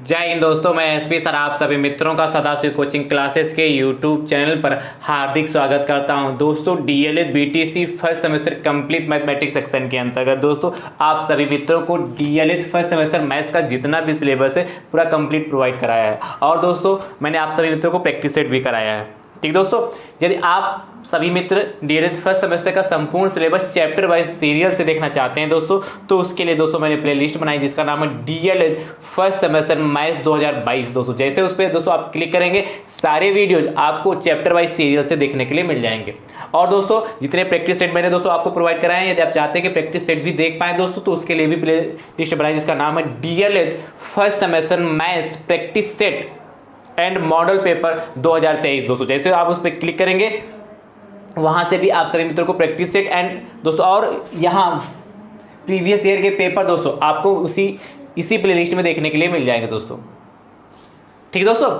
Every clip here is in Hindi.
जय हिंद दोस्तों, मैं एसपी सर आप सभी मित्रों का सदाशिव कोचिंग क्लासेस के यूट्यूब चैनल पर हार्दिक स्वागत करता हूं। दोस्तों DElEd BTC first semester complete mathematics section के अंतर्गत दोस्तों आप सभी मित्रों को डीएलएड फर्स्ट सेमेस्टर मैथ्स का जितना भी सिलेबस है पूरा कंप्लीट प्रोवाइड कराया है। और दोस्तों मैंने आप सभी मित्रों को प्रैक्टिस सेट भी कराया है। ठीक दोस्तों, यदि आप सभी मित्र डीएलएड फर्स्ट सेमेस्टर का संपूर्ण सिलेबस चैप्टर वाइज सीरियल से देखना चाहते हैं दोस्तों, तो उसके लिए दोस्तों मैंने प्लेलिस्ट बनाई जिसका नाम है डीएलएड फर्स्ट सेमेस्टर मैथ्स 2022। दोस्तों जैसे उस पर दोस्तों आप क्लिक करेंगे सारे वीडियोज आपको चैप्टर वाइज सीरियल से देखने के लिए मिल जाएंगे। और दोस्तों जितने प्रैक्टिस सेट मैंने दोस्तों आपको प्रोवाइड कराए हैं, यदि आप चाहते हैं कि प्रैक्टिस सेट भी देख पाएँ दोस्तों, तो उसके लिए भी प्ले लिस्ट बनाई जिसका नाम है DElEd first semester maths practice set and model paper 2023। दोस्तों जैसे आप उस पर क्लिक करेंगे वहां से भी आप सभी मित्रों को प्रैक्टिस सेट एंड दोस्तों और यहाँ प्रीवियस ईयर के पेपर दोस्तों आपको इसी प्लेलिस्ट में देखने के लिए मिल जाएंगे दोस्तों। ठीक है दोस्तों,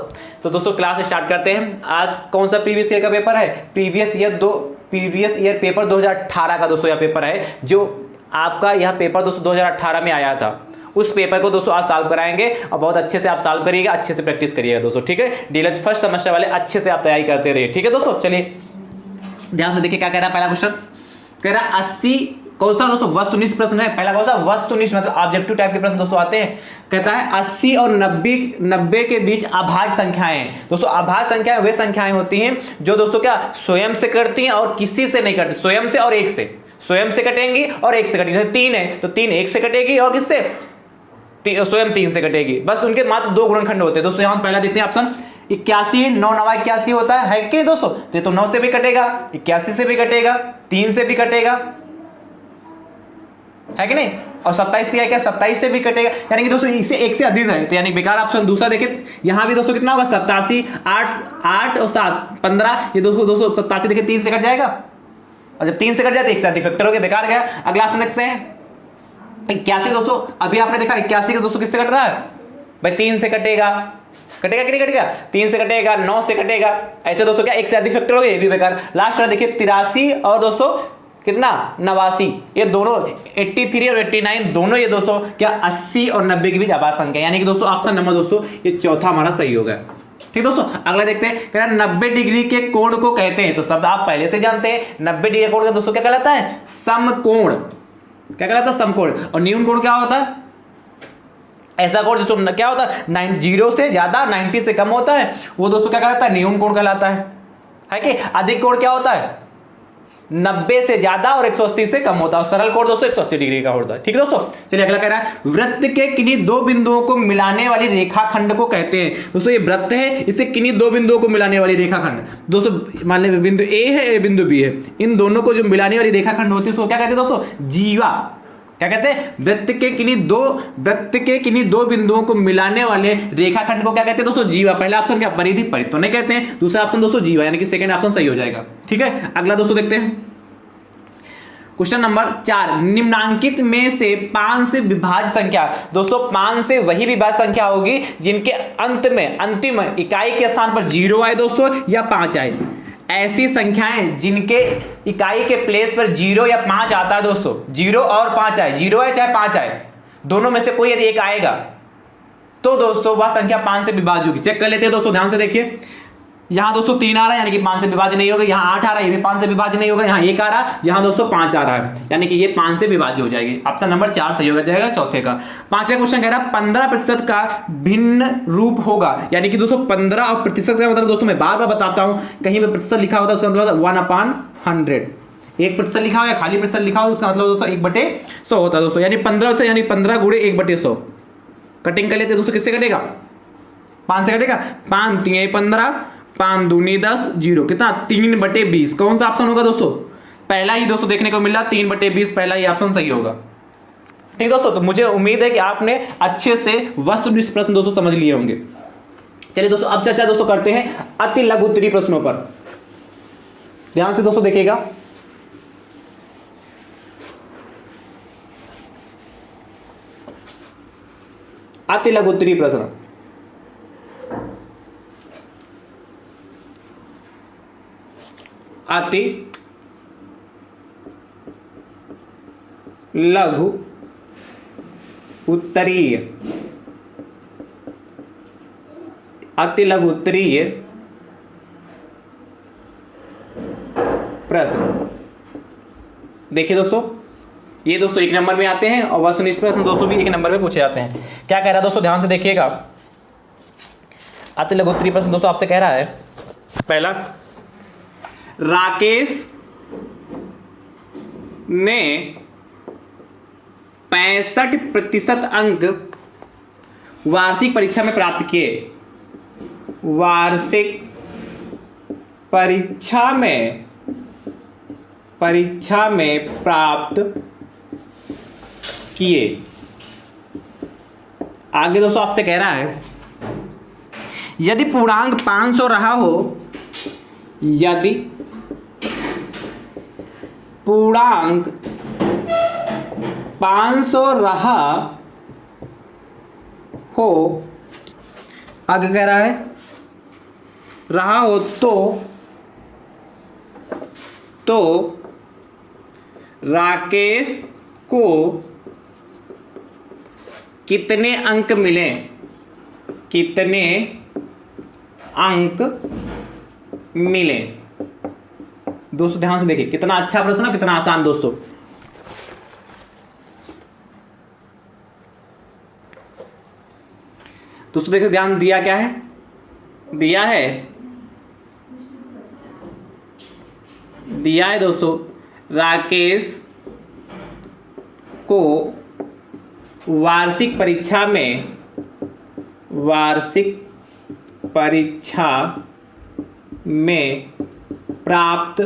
तो दोस्तों क्लास स्टार्ट करते हैं। आज कौन सा प्रीवियस ईयर का पेपर है? प्रीवियस ईयर पेपर 2018 का दोस्तों यह पेपर है, जो आपका यह पेपर दोस्तों 2018 में आया था। उस पेपर को दोस्तों आज सॉल्व कराएंगे और बहुत अच्छे से आप सॉल्व करिएगा, अच्छे से प्रैक्टिस करिएगा दोस्तों। ठीक है, डीएलएड फर्स्ट सेमेस्टर वाले अच्छे से आप तैयारी करते रहिए। ठीक है दोस्तों, चलिए ध्यान से देखिए क्या कह रहा है। पहला क्वेश्चन कह रहा है 80 कौन सा दोस्तों वस्तुनिष्ठ प्रश्न है। पहला कौन सा वस्तुनिष्ठ मतलब ऑब्जेक्टिव टाइप के प्रश्न दोस्तों आते हैं। कहता है 80 और 90 के बीच अभाज्य संख्याएं। दोस्तों अभाज्य संख्याएं वे संख्याएं होती हैं जो दोस्तों क्या स्वयं से कटती हैं और किसी से नहीं कटती। स्वयं से और एक से, स्वयं से कटेंगी और एक से कटेंगी। जैसे 3 है तो 3 एक से कटेगी और किससे स्वयं 3 से कटेगी। बस उनके मात्र 2 गुणनखंड होते हैं दोस्तों। यहां पहला देखते हैं ऑप्शन 81 9 9 81 होता है कि नहीं दोस्तों? तो 9 से भी कटेगा, 81 से भी कटेगा, 3 से भी कटेगा, है कि नहीं? और 27 दिया क्या 27 से भी कटेगा, यानी कि दोस्तों इसे एक से अधिक है तो यानी बेकार ऑप्शन। दूसरा देखिए यहां भी दोस्तों कितना होगा 87 8 और 7 15। ये दोस्तों 87 देखिए 3 से कट जाएगा और जब 3 से कट जाए तो एक से अधिक फैक्टर हो गया, बेकार गया। अगला ऑप्शन देखते हैं 81 दोस्तों। अभी आपने देखा 81 का दोस्तों किससे कट रहा है भाई? 3 से कटेगा, कटेगा कि नहीं कटेगा? 3 से कटेगा, 9 से कटेगा। ऐसे दोस्तों क्या एक से अधिक फैक्टर हो गए, ये भी बेकार। लास्ट वाला देखिए 83 और दोस्तों कितना 89। ये दोनों 83 और 89 दोनों ये दोस्तों क्या 80 और 90 के बीच अभाज्य संख्या, यानी कि दोस्तों ऑप्शन नंबर दोस्तों ये चौथा हमारा सही होगा। ठीक दोस्तों, अगला देखते हैं कह रहा 90 डिग्री के कोण को कहते हैं। तो शब्द आप पहले से जानते हैं 90 डिग्री कोण का दोस्तों क्या कहलाता है? समकोण। क्या कहलाता है? समकोण। और न्यून कोण क्या होता है? ऐसा कोण जिसको क्या होता है 0 से ज्यादा 90 से कम होता है वो दोस्तों क्या कहलाता है? न्यून कोण कहलाता है कि अधिक कोण क्या होता है? 90 से ज्यादा और 180 से कम होता है। सरल कोण दोस्तों 180 डिग्री का होता है। ठीक है दोस्तों, चलिए अगला कह रहा है वृत्त के किन्हीं 2 बिंदुओं को मिलाने वाली रेखाखंड को कहते हैं। दोस्तों ये वृत्त है, इसे किन्हीं 2 बिंदुओं को मिलाने वाली रेखाखंड दोस्तों मान ले बिंदु ए है, ए बिंदु बी है, इन दोनों को जो मिलाने वाली रेखाखंड होती है उसको क्या कहते हैं दोस्तों? जीवा। क्या कहते हैं? वृत्त के किन्हीं दो बिंदुओं को मिलाने वाले रेखाखंड को क्या कहते हैं दोस्तों? जीवा। पहला ऑप्शन क्या परिधि? परिधि तो नहीं कहते हैं। दूसरा ऑप्शन दोस्तों जीवा, यानी कि सेकंड ऑप्शन सही हो जाएगा। ठीक है, अगला दोस्तों देखते हैं क्वेश्चन नंबर 4 निम्नांकित में से 5 से विभाज्य संख्या। दोस्तों 5 से वही विभाज्य संख्या होगी जिनके अंत में अंतिम इकाई के स्थान पर 0 आए दोस्तों या 5 आए। ऐसी संख्याएं जिनके इकाई के प्लेस पर 0 या 5 आता है दोस्तों, 0 और 5 आए, 0 आए चाहे 5 आए, दोनों में से कोई यदि एक आएगा तो दोस्तों वह संख्या 5 से विभाज्य होगी। चेक कर लेते हैं दोस्तों, ध्यान से देखिए। यहां दोस्तों 3 आ रहा है यानी कि 5 से विभाज्य नहीं होगा। यहां 8 आ रहा है, ये भी 5 से विभाज्य नहीं होगा। यहां 1 आ रहा है, यहां दोस्तों 5 आ रहा है, यानी कि ये 5 से विभाज्य हो जाएगी। ऑप्शन नंबर 4 सही हो जाएगा चौथे का। पांचवा क्वेश्चन कह रहा है 15% का भिन्न रूप होगा, यानी कि दोस्तों 15 और प्रतिशत का मतलब दोस्तों मैं बार बार बताता हूं, कहीं पे प्रतिशत लिखा होता है उसका मतलब 1/100। 1% लिखा हो या खाली प्रतिशत लिखा हो उसका मतलब दोस्तों 1/100 होता है दोस्तों, यानी 15 से यानी 15 गुणे 1/100। कटिंग कर लेते हैं दोस्तों, किससे कटेगा? 5 से कटेगा। 5 3 15, 5 दूनी 10, 0 कितना 3/20। कौन सा ऑप्शन होगा दोस्तों? पहला ही दोस्तों देखने को मिल रहा 3/20, पहला ही ऑप्शन सही होगा। ठीक दोस्तों, तो मुझे उम्मीद है कि आपने अच्छे से वस्तुनिष्ठ प्रश्न दोस्तों समझ लिए होंगे। चलिए दोस्तों अब चर्चा दोस्तों करते हैं अति लघु उत्तरीय प्रश्नों पर। ध्यान से दोस्तों देखिएगा। अति लघु उत्तरीय प्रश्न अति लघु उत्तरीय अति लघुत्तरीय प्रश्न। देखिए दोस्तों, ये दोस्तों 1 नंबर में आते हैं और वस्तुनिष्ठ प्रश्न दोस्तों भी 1 नंबर में पूछे जाते हैं। क्या कह रहा है दोस्तों, ध्यान से देखिएगा। अति लघुत्तरीय प्रश्न दोस्तों आपसे कह रहा है, पहला, राकेश ने 65% अंक वार्षिक परीक्षा में प्राप्त किए। वार्षिक परीक्षा में प्राप्त किए। आगे दोस्तों आपसे कह रहा है, यदि पूर्णांक 500 रहा हो, यदि पूर्णांक 500 रहा हो, आगे कह रहा है रहा हो तो राकेश को कितने अंक मिले? कितने अंक मिले? दोस्तों ध्यान से देखिए, कितना अच्छा प्रश्न है, कितना आसान दोस्तों। दोस्तों देखो, ध्यान दिया क्या है, दिया है दोस्तों, राकेश को वार्षिक परीक्षा में प्राप्त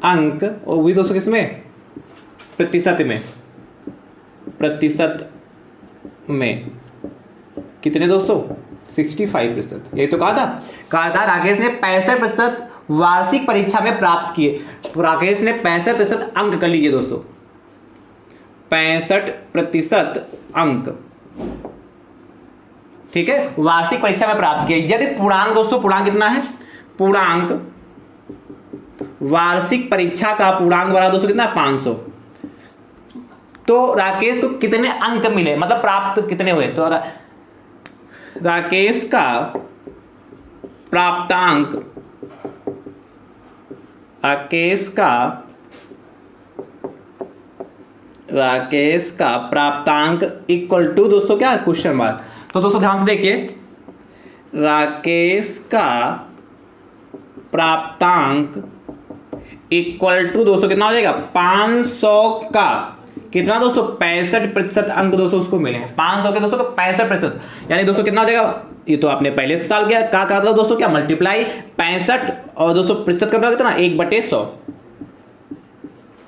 अंक, और भी दोस्तों किसमें? प्रतिशत में कितने दोस्तों? 65%। यही तो कहा था राकेश ने 65% वार्षिक परीक्षा में प्राप्त किए। तो राकेश ने 65% अंक, कर लीजिए दोस्तों, 65% अंक, ठीक है, वार्षिक परीक्षा में प्राप्त किए। यदि पूर्णांक दोस्तों, पूर्णांक कितना है? पूर्णांक वार्षिक परीक्षा का पूर्णांक बड़ा दोस्तों कितना? 500। तो राकेश को कितने अंक मिले, मतलब प्राप्त कितने हुए? तो राकेश का प्राप्तांक, राकेश का प्राप्तांक इक्वल टू दोस्तों क्या? Question mark. तो दोस्तों ध्यान से देखिए, राकेश का प्राप्तांक इक्वल टू दोस्तों कितना हो जाएगा? 500 का कितना दोस्तों? 65% अंक दोस्तों उसको मिले हैं। 500 के दोस्तों 65%, यानी दोस्तों कितना हो जाएगा? ये तो आपने पहले से साल क्या कहा था दोस्तों, क्या मल्टीप्लाई 65 और दोस्तों प्रतिशत करना कितना? 1/100।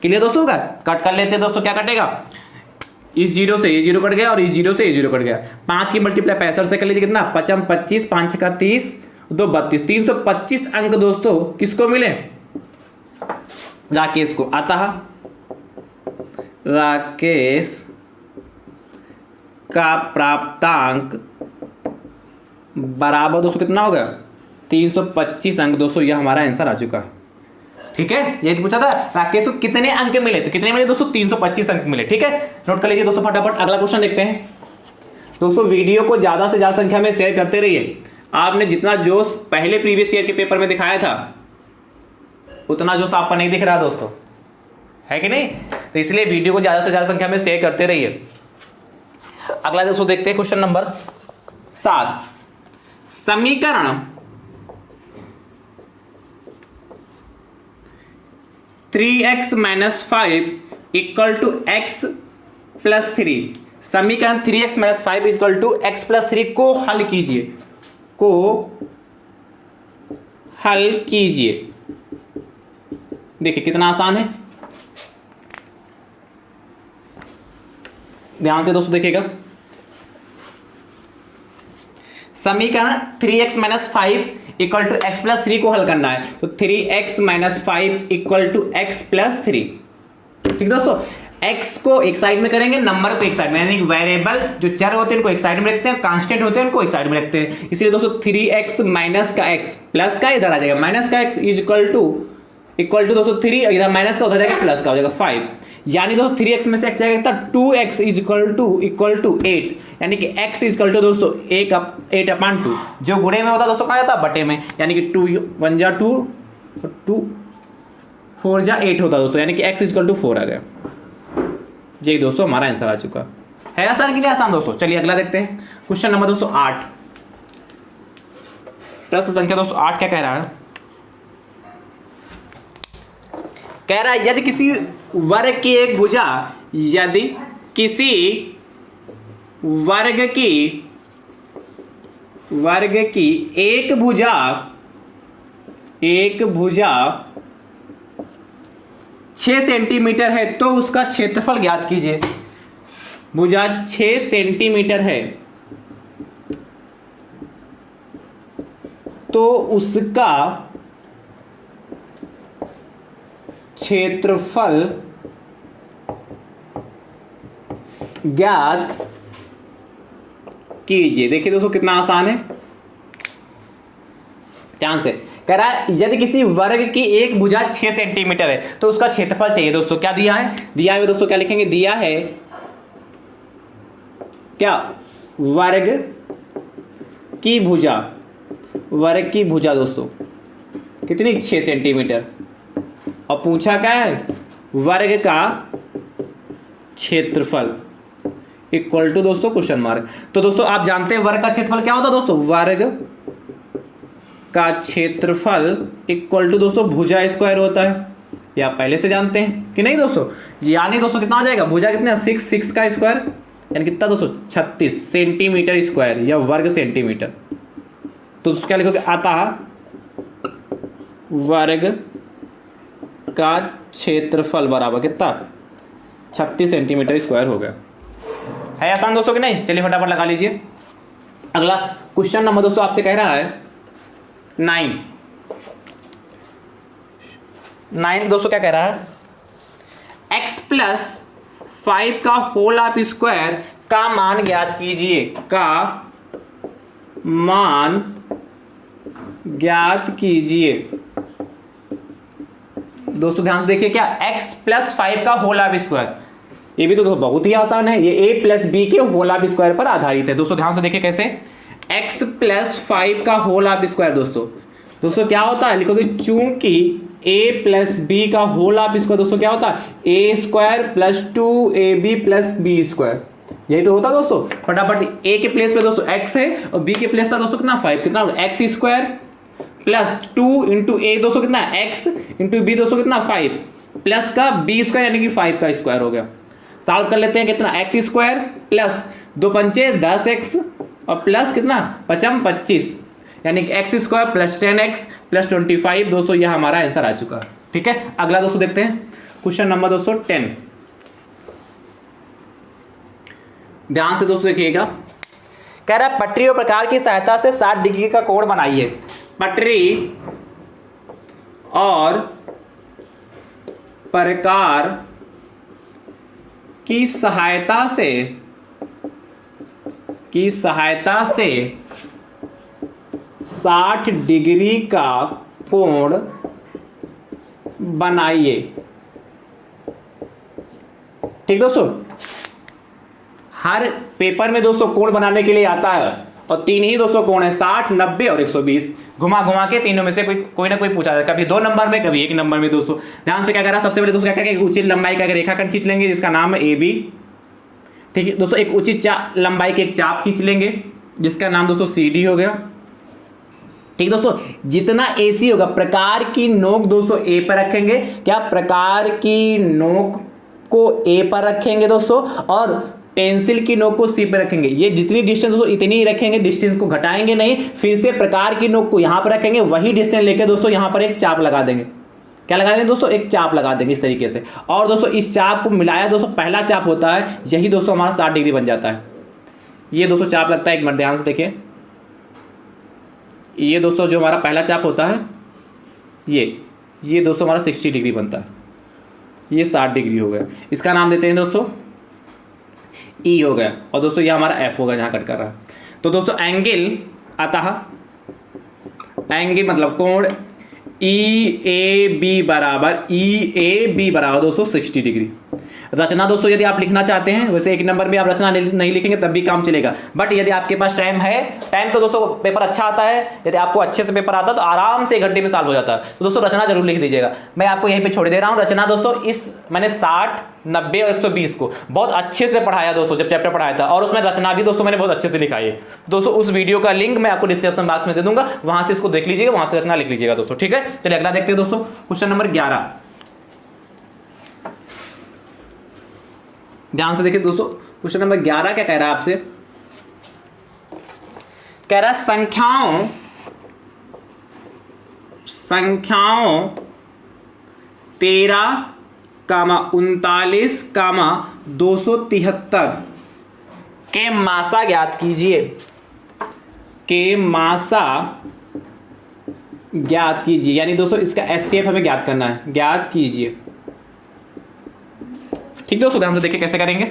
क्लियर दोस्तों? का कट कर लेते हैं दोस्तों, क्या कटेगा? इस जीरो से ये जीरो कट गया और इस जीरो से ये जीरो कट गया। 5 की मल्टीप्लाई 65 से कर लीजिए, कितना? 55 25 5 का 30 2 32, 325 अंक दोस्तों किसको मिले? राकेश को। अतः राकेश का प्राप्तांक बराबर दोस्तों कितना होगा? 325 अंक दोस्तों। यह हमारा आंसर आ चुका है, ठीक है। यही तो पूछा था, राकेश को कितने अंक मिले, तो कितने मिले दोस्तों? 325 अंक मिले, ठीक है। नोट कर लीजिए दोस्तों फटाफट। अगला क्वेश्चन देखते हैं दोस्तों। वीडियो को ज्यादा से ज्यादा संख्या में शेयर करते रहिए। आपने जितना जोश पहले प्रीवियस ईयर के पेपर में दिखाया था, उतना जोश आपका नहीं दिख रहा दोस्तों, है कि नहीं? तो इसलिए वीडियो को ज्यादा से ज्यादा संख्या में शेयर करते रहिए। अगला दोस्तों देखते हैं क्वेश्चन नंबर 7। समीकरण 3x - 5 = x + 3। समीकरण 3x - 5 = x + 3 को हल कीजिए। देखिए कितना आसान है, ध्यान से दोस्तों देखिएगा। समीकरण 3x - 5 = x + 3 को हल करना है। तो 3x - 5 = x + 3, ठीक दोस्तों। x को एक साइड में करेंगे, नंबर को एक साइड में, यानी वेरिएबल जो चर होते हैं उनको एक साइड में रखते हैं, कांस्टेंट होते हैं उनको एक साइड में रखते हैं। इसलिए दोस्तों 3x - का x प्लस का इधर आ जाएगा, माइनस का x इक्वल टू दोस्तों 3, इधर माइनस का उधर जाएगा, प्लस का हो जाएगा 5। यानी दोस्तों 3x में से x जाएगा कितना 2x इक्वल टू 8, यानी कि x इक्वल टू दोस्तों 8/2। जो गुणे में होता है दोस्तों कहाँ जाता है बटे में, यानी कि 2 1 जा 2 2 4 जा 8 होता है दोस्तों, यानी कि x इक्वल टू 4 आ गया। यही दोस्तों हमारा आंसर आ चुका है। आसान कि नहीं आसान दोस्तों? चलिए अगला देखते हैं। क्वेश्चन नंबर दोस्तों 8, प्रश्न संख्या दोस्तों 8 क्या कह रहा है? कह रहा है यदि किसी वर्ग की एक भुजा, यदि किसी वर्ग की एक भुजा 6 सेंटीमीटर है तो उसका क्षेत्रफल ज्ञात कीजिए। भुजा 6 सेंटीमीटर है तो उसका क्षेत्रफल ज्ञात कीजिए। देखिए दोस्तों कितना आसान है, ध्यान से। कह रहा है यदि किसी वर्ग की एक भुजा 6 सेंटीमीटर है तो उसका क्षेत्रफल चाहिए। दोस्तों क्या दिया है? दिया है दोस्तों क्या लिखेंगे? दिया है क्या? वर्ग की भुजा दोस्तों कितनी? 6 सेंटीमीटर। और पूछा क्या है? वर्ग का क्षेत्रफल इक्वल टू दोस्तों क्वेश्चन मार्क। तो दोस्तों आप जानते हैं वर्ग का क्षेत्रफल क्या होता है दोस्तों? वर्ग का क्षेत्रफल इक्वल टू दोस्तों भुजा स्क्वायर होता है। ये आप पहले से जानते हैं कि नहीं दोस्तों? यानी दोस्तों कितना हो जाएगा? भुजा कितना? 6 का स्क्वायर यानी कितना दोस्तों? 36 सेंटीमीटर स्क्वायर या वर्ग सेंटीमीटर। तो क्या लिखोगे? आता है वर्ग का क्षेत्रफल बराबर कितना? 36 सेंटीमीटर स्क्वायर हो गया। है आसान दोस्तों कि नहीं? चलिए फटाफट लगा लीजिए। अगला क्वेश्चन नंबर दोस्तों आपसे कह रहा है 9 दोस्तों क्या कह रहा है? x प्लस 5 का होल ऑफ स्क्वायर का मान ज्ञात कीजिए। का मान ज्ञात कीजिए। दोस्तों ध्यान से देखिए, क्या x प्लस 5 का होल ऑफ स्क्वायर, ये भी तो बहुत ही आसान है। ये a प्लस बी के होल ऑफ स्क्वायर पर आधारित है। दोस्तों ध्यान से देखिए कैसे? x प्लस 5 का होल ऑफ स्क्वायर दोस्तों क्या होता है? लिखोगे चूंकि a प्लस बी का होल ऑफ स्क्वायर दोस्तों क्या होता है? a square plus 2ab plus b square. यही तो होता है दोस्तों। फटाफट a के प्लेस पे दोस्तों x है और b के प्लेस पे दोस्तों कितना? 5। कितना होगा? x square plus 2 into a दोस्तों कितना? x इंटू b दोस्तों कितना? 5 प्लस का b स्क्वायर यानी कि 5 का स्क्वायर हो गया। सॉल्व कर लेते हैं। कितना? x स्क्वायर प्लस 2 पंचे 10x और प्लस कितना? 5 25 यानी कि x square plus 10x plus 25 दोस्तों यह हमारा आंसर आ चुका है। ठीक है, अगला दोस्तों देखते हैं क्वेश्चन नंबर दोस्तों 10। ध्यान से दोस्तों देखिएगा। कह रहा है पटरी और प्रकार की सहायता से 60 डिग्री का कोण बनाइए। पटरी और प्रकार की सहायता से 60 डिग्री का कोण बनाइए। ठीक दोस्तों, हर पेपर में दोस्तों कोण बनाने के लिए आता है और 3 ही दोस्तों कोण है, 60 90 और 120। घुमा घुमा के तीनों में से कोई ना कोई पूछा जाता है, कभी 2 नंबर में कभी 1 नंबर में। दोस्तों ध्यान से क्या करा? सबसे पहले दोस्तों क्या करेंगे? उचित लंबाई का एक रेखाखंड खींच लेंगे जिसका नाम है AB। ठीक है दोस्तों, एक उचित लंबाई के एक चाप खींच लेंगे जिसका नाम दोस्तों CD हो गया। ठीक दोस्तों, जितना AC होगा प्रकार की नोक दोस्तों A पर रखेंगे। क्या? प्रकार की नोक को A पर रखेंगे दोस्तों और पेंसिल की नोक को C पर रखेंगे। ये जितनी डिस्टेंस दोस्तों इतनी ही रखेंगे, डिस्टेंस को घटाएंगे नहीं। फिर से प्रकार की नोक को यहाँ पर रखेंगे, वही डिस्टेंस लेके दोस्तों यहाँ पर एक चाप लगा देंगे। क्या लगा देंगे दोस्तों? एक चाप लगा देंगे इस तरीके से। और दोस्तों इस चाप को मिलाया दोस्तों पहला चाप होता है, यही दोस्तों हमारा 60 डिग्री बन जाता है। ये दोस्तों चाप लगता है, एक मिनट ध्यान से देखिए। ये दोस्तों जो हमारा पहला चाप होता है ये दोस्तों हमारा 60 डिग्री बनता है। ये 60 डिग्री हो गया, इसका नाम देते हैं दोस्तों E हो गया। और दोस्तों ये हमारा F होगा जहाँ कट कर रहा है। तो दोस्तों एंगल आता है, एंगल मतलब कोण EAB बराबर दोस्तों 60 डिग्री। रचना दोस्तों यदि आप लिखना चाहते हैं, वैसे एक नंबर में आप रचना नहीं लिखेंगे तब भी काम चलेगा, बट यदि आपके पास टाइम है, टाइम तो दोस्तों पेपर अच्छा आता है, यदि आपको अच्छे से पेपर आता है तो आराम से 1 घंटे में सॉल्व हो जाता है। तो दोस्तों रचना जरूर लिख दीजिएगा। मैं आपको यहीं पे छोड़ दे रहा हूँ रचना दोस्तों। इस मैंने 60, 90 और 120 को बहुत अच्छे से पढ़ाया दोस्तों, जब चैप्टर पढ़ाया था, और उसमें रचना भी दोस्तों मैंने बहुत अच्छे से लिखा है दोस्तों। उस वीडियो का लिंक मैं आपको डिस्क्रिप्शन बॉक्स में दे दूंगा, वहां से इसको देख लीजिएगा, वहां से रचना लिख लीजिएगा दोस्तों, ठीक है। चलिए अगला देखते हैं दोस्तों, क्वेश्चन नंबर 11। ध्यान से देखिए दोस्तों, क्वेश्चन नंबर 11 क्या कह रहा है आपसे, कह रहा है संख्याओं 13, 39, 273 के मासा ज्ञात कीजिए, के मासा ज्ञात कीजिए। यानी दोस्तों इसका एचसीएफ हमें ज्ञात करना है, ज्ञात कीजिए। ठीक दोस्तों, ध्यान से देखिए कैसे करेंगे।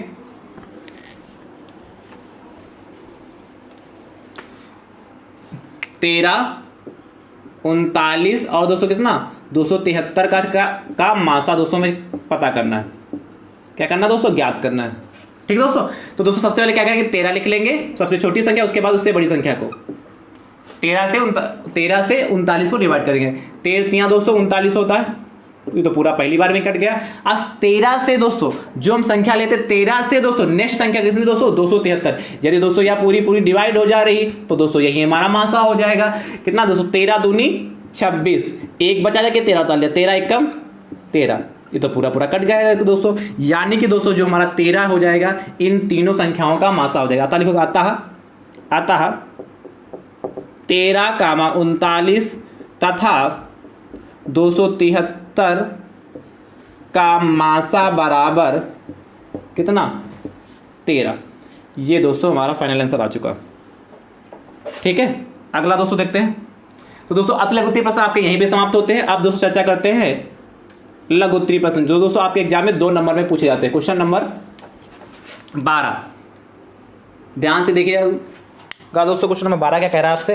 तेरह, 39 और दोस्तों कितना 273 का मासा दोस्तों में पता करना है। क्या करना है दोस्तों, ज्ञात करना है। ठीक दोस्तों, तो दोस्तों सबसे पहले क्या करेंगे, 13 लिख लेंगे, सबसे छोटी संख्या, उसके बाद उससे बड़ी संख्या को 13 से 39 को डिवाइड करेंगे। 13 दोस्तों 39 होता है, ये तो पूरा पहली बार में कट गया। अब 13 से दोस्तों जो हम संख्या लेते 13 से दोस्तों नेक्स्ट संख्या कितनी दोस्तों 273। यदि दोस्तों यह पूरी डिवाइड हो जा रही तो दोस्तों यही हमारा मासा हो जाएगा। कितना दोस्तों, 13 दूनी 26, एक बचा जाके 13 उतार लिया, 13 एकम 13, ये तो पूरा कट जाएगा दोस्तों। यानी कि दोस्तों जो हमारा 13 हो जाएगा, इन तीनों संख्याओं का मासा हो जाएगा। आता लिखोगे, आता है 13, 39 तथा 273 का मासा बराबर कितना 13। ये दोस्तों हमारा फाइनल आंसर आ चुका। ठीक है, अगला दोस्तों देखते हैं। तो दोस्तों अति लघु उत्तरीय प्रश्न आपके यहीं पे समाप्त होते हैं। अब दोस्तों चर्चा करते हैं लघु उत्तरीय प्रश्न, जो दोस्तों आपके एग्जाम में 2 नंबर में पूछे जाते हैं। क्वेश्चन नंबर 12, ध्यान से देखिएगा दोस्तों। क्वेश्चन नंबर 12 क्या कह रहा है आपसे,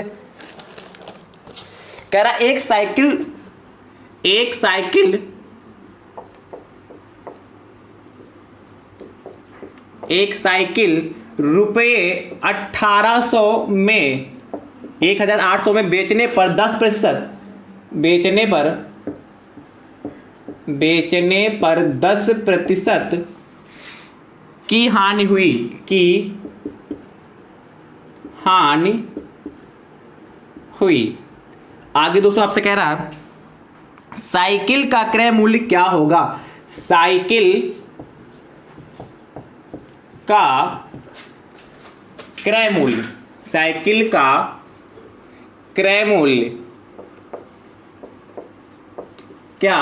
कह रहा है एक साइकिल रुपये 1800 में 1800 में बेचने पर 10% की हानि हुई। आगे दोस्तों आपसे कह रहा है साइकिल का क्रय मूल्य क्या होगा। साइकिल का क्रय मूल्य क्या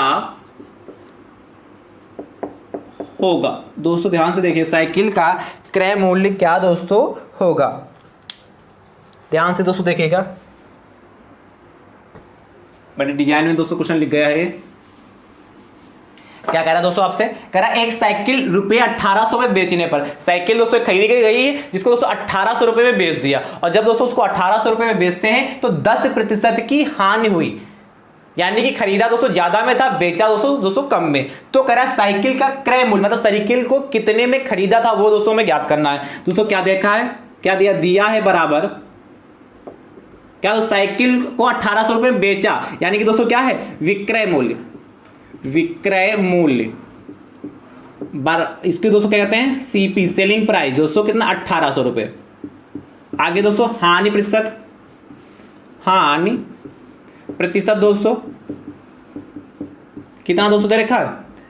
होगा। दोस्तों ध्यान से देखिए, साइकिल का क्रय मूल्य क्या दोस्तों होगा। ध्यान से दोस्तों देखिएगा, बड़े डिजाइन में दोस्तों क्वेश्चन लिख गया है। क्या कह रहा है दोस्तों आपसे, कह रहा है एक साइकिल रुपये 1800 में बेचने पर, साइकिल दोस्तों खरीदी गई है जिसको दोस्तों 1800 रुपये में बेच दिया, और जब दोस्तों उसको 1800 रुपये में बेचते हैं तो 10% की हानि हुई। यानी कि खरीदा दोस्तों ज्यादा में था, बेचा दोस्तों कम में। तो कह रहा है साइकिल का क्रय मूल्य, मतलब साइकिल को कितने में खरीदा था वो दोस्तों में ज्ञात करना है। दोस्तों क्या देखा है, क्या दिया है बराबर, क्या तो साइकिल को 1800 रुपये में बेचा, यानी कि दोस्तों क्या है विक्रय मूल्य इसके दोस्तों क्या कहते हैं सीपी, सेलिंग प्राइस दोस्तों कितना 1800 रुपये। आगे दोस्तों हानि प्रतिशत दोस्तों कितना दोस्तों दे रखा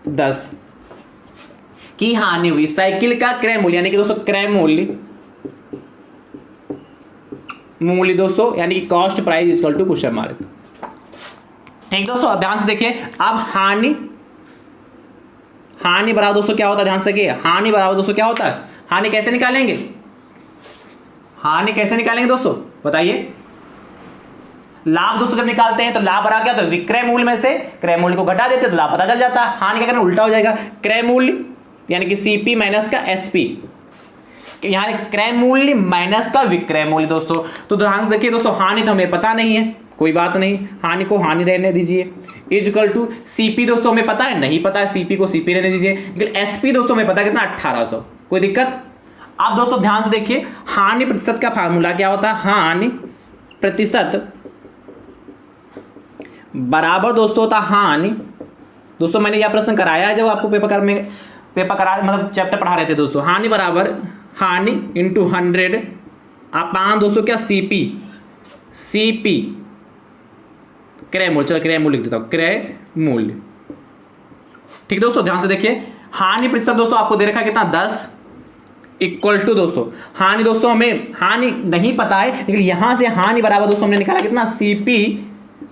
10 की हानि हुई। साइकिल का क्रय मूल्य यानी कि दोस्तों क्रय मूल्य दोस्तों यानी कि cost price equal to question mark. ठीक दोस्तों, अब ध्यान से देखिए। अब हानि बराबर दोस्तों क्या होता है, ध्यान से देखिए। हानि बराबर दोस्तों क्या होता है, हानि कैसे निकालेंगे दोस्तों बताइए। लाभ दोस्तों जब निकालते हैं तो लाभ बराबर क्या होता है, विक्रय मूल्य में से क्रय मूल्य को घटा देते हैं तो लाभ पता चल जाता है। हानि क्या करना उल्टा हो जाएगा, क्रय मूल्य यानी कि सीपी माइनस का एसपी, यहाँ क्रय मूल्य माइनस का विक्रय मूल्य दोस्तों। तो ध्यान से देखिए दोस्तों, हानि तो हमें पता नहीं है, कोई बात नहीं, हानि को हानि रहने दीजिए। इक्वल टू सीपी दोस्तों हमें पता है, नहीं पता है, सीपी को सीपी रहने दीजिए। लेकिन एसपी दोस्तों हमें पता है कितना 1800, कोई दिक्कत। आप दोस्तों ध्यान से देखिए, हानि प्रतिशत का फार्मूला क्या होता है, हानि प्रतिशत बराबर दोस्तों होता हानि। दोस्तों मैंने यह प्रश्न कराया है जब आपको पेपर करा मतलब चैप्टर पढ़ा रहे थे दोस्तों। हानि बराबर हानि इंटू 100 अपान दोस्तों क्या सीपी क्रय मूल्य, चलो क्रय मूल्य लिख देता हूं, क्रय मूल्य। ठीक दोस्तों ध्यान से देखिए, हानि प्रतिशत दोस्तों आपको दे रखा है कितना 10 इक्वल टू दोस्तों हानि। दोस्तों हमें हानि नहीं पता है, लेकिन यहां से हानि बराबर दोस्तों हमने निकाला कितना सीपी